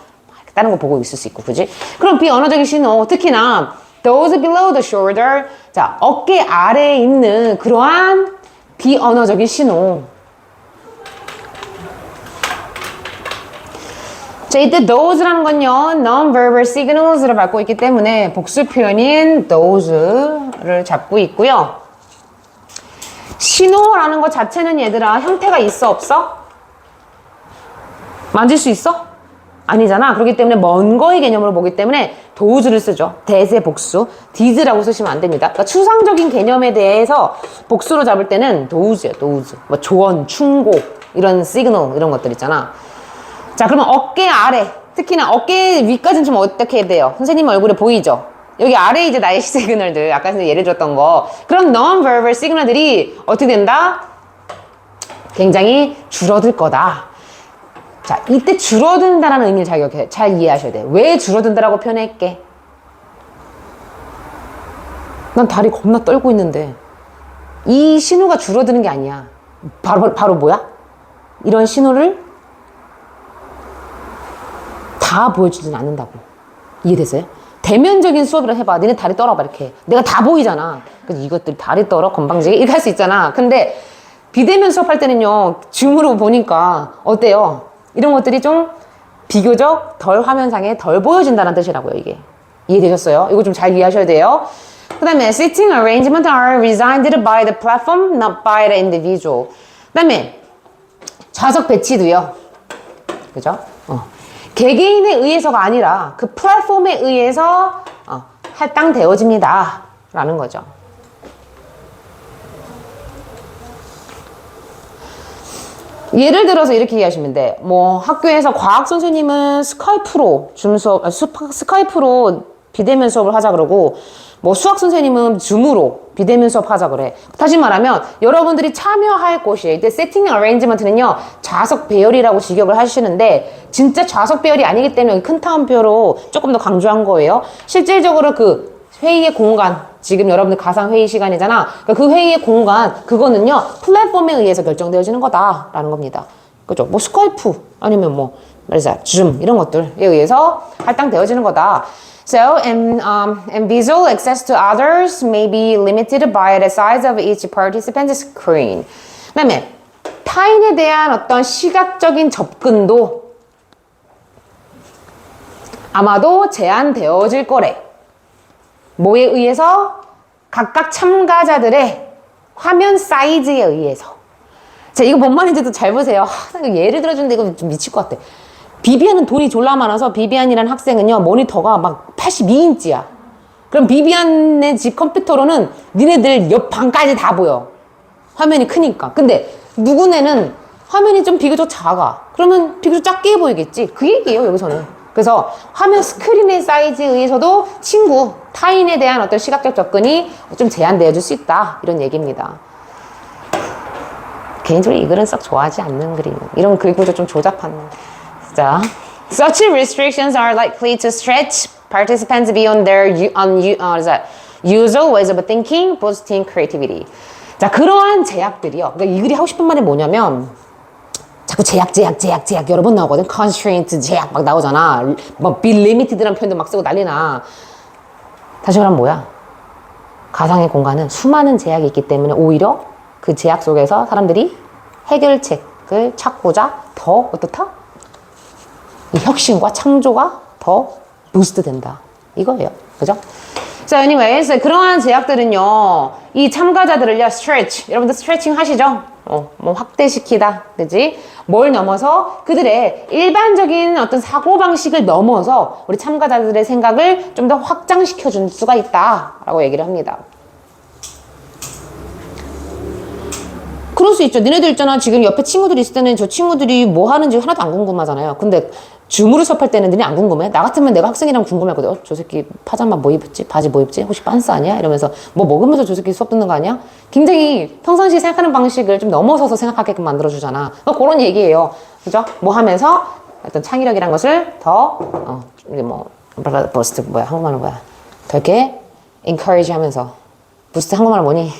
다른 거 보고 있을 수 있고 그지? 그럼 비언어적인 신호 특히나 those below the shoulder 자 어깨 아래에 있는 그러한 비언어적인 신호 자 이때 those라는 건요 non-verbal signals를 받고 있기 때문에 복수 표현인 those를 잡고 있고요 신호라는 것 자체는 얘들아 형태가 있어 없어? 만질 수 있어? 아니잖아. 그렇기 때문에 먼 거의 개념으로 보기 때문에 does를 쓰죠. 대세 복수. did라고 쓰시면 안 됩니다. 그러니까 추상적인 개념에 대해서 복수로 잡을 때는 does예요. does. 뭐 조언, 충고 이런 시그널 이런 것들 있잖아. 자 그러면 어깨 아래 특히나 어깨 위까지는 좀 어떻게 해야 돼요? 선생님 얼굴에 보이죠? 여기 아래 이제 나의 시그널들 아까 예를 들었던 거 그런 non-verbal 시그널들이 어떻게 된다? 굉장히 줄어들 거다. 자 이때 줄어든다라는 의미를 잘 이해하셔야 돼요. 왜 줄어든다라고 표현할게? 난 다리 겁나 떨고 있는데 이 신호가 줄어드는 게 아니야. 바로 뭐야? 이런 신호를 다 보여주진 않는다고. 이해되세요? 대면적인 수업이라 해봐. 니네 다리 떨어봐 이렇게. 내가 다 보이잖아. 그래서 이것들 다리 떨어 건방지게 이렇게 할 수 있잖아. 근데 비대면 수업할 때는요. 줌으로 보니까 어때요? 이런 것들이 좀 비교적 덜 화면상에 덜 보여진다는 뜻이라고요. 이게. 이해되셨어요? 이거 좀 잘 이해하셔야 돼요. 그 다음에 sitting arrangement are designed by the platform, not by the individual. 그 다음에 좌석 배치도요. 그죠? 개개인에 의해서가 아니라 그 플랫폼에 의해서 할당되어집니다. 라는 거죠. 예를 들어서 이렇게 이해하시면 돼. 뭐 학교에서 과학 선생님은 스카이프로 스카이프로 비대면 수업을 하자 그러고 뭐 수학 선생님은 줌으로 비대면 수업 하자 그래. 다시 말하면 여러분들이 참여할 곳이 이때 세팅 어레인지먼트는요 좌석 배열이라고 직역을 하시는데 진짜 좌석 배열이 아니기 때문에 큰 타원표로 조금 더 강조한 거예요. 실질적으로 그 회의의 공간 지금 여러분들 가상 회의 시간이잖아. 그러니까 그 회의의 공간 그거는요 플랫폼에 의해서 결정되어지는 거다라는 겁니다. 그죠? 뭐 스카이프 아니면 뭐 말이자 줌 이런 것들에 의해서 할당되어지는 거다. So, and visual access to others may be limited by the size of each participant's screen. 그 다음에 타인에 대한 어떤 시각적인 접근도 아마도 제한되어질 거래. 뭐에 의해서? 각각 참가자들의 화면 사이즈에 의해서. 자, 이거 뭔 말인지도 잘 보세요. 예를 들어주는데 이거 좀 미칠 것 같아. 비비안은 돈이 졸라 많아서 비비안이라는 학생은요, 모니터가 막 82인치야. 그럼 비비안의 집 컴퓨터로는 니네들 옆 방까지 다 보여. 화면이 크니까. 근데 누구네는 화면이 좀 비교적 작아. 그러면 비교적 작게 보이겠지. 그 얘기예요, 여기서는. 그래서 화면 스크린의 사이즈에 의해서도 친구, 타인에 대한 어떤 시각적 접근이 좀 제한되어 줄 수 있다. 이런 얘기입니다. 개인적으로 이 글은 썩 좋아하지 않는 그림. 이런 글 구조 좀 조잡한. 자, such restrictions are likely to stretch participants beyond their usual ways of thinking, boosting creativity. 자, 그러한 제약들이요. 그러니까 이 글이 하고 싶은 말이 뭐냐면, 자꾸 제약 여러 번 나오거든. constraint, 제약 막 나오잖아. 뭐 be limited라는 표현도 막 쓰고 난리나. 다시 말하면 뭐야? 가상의 공간은 수많은 제약이 있기 때문에 오히려 그 제약 속에서 사람들이 해결책을 찾고자 더 어떻다? 이 혁신과 창조가 더 부스트 된다. 이거예요. 그죠? So anyways, 그러한 제약들은요, 이 참가자들을요, stretch. 여러분들 스트레칭 하시죠? 뭐 확대시키다. 그지? 뭘 넘어서 그들의 일반적인 어떤 사고방식을 넘어서 우리 참가자들의 생각을 좀 더 확장시켜 줄 수가 있다. 라고 얘기를 합니다. 그럴 수 있죠. 니네들 있잖아. 지금 옆에 친구들이 있을 때는 저 친구들이 뭐 하는지 하나도 안 궁금하잖아요. 근데 줌으로 수업할 때는 니네 안 궁금해? 나 같으면 내가 학생이랑 궁금했거든. 저 새끼 파자마 뭐 입었지? 바지 뭐 입지? 혹시 빤스 아니야? 이러면서 뭐 먹으면서 저 새끼 수업 듣는 거 아니야? 굉장히 평상시에 생각하는 방식을 좀 넘어서서 생각하게끔 만들어주잖아. 그런 얘기예요. 그죠? 뭐 하면서 어떤 창의력이란 것을 더, 부스트, 한국말로 뭐야? 더 이렇게 encourage 하면서. 부스트 한국말로 뭐니?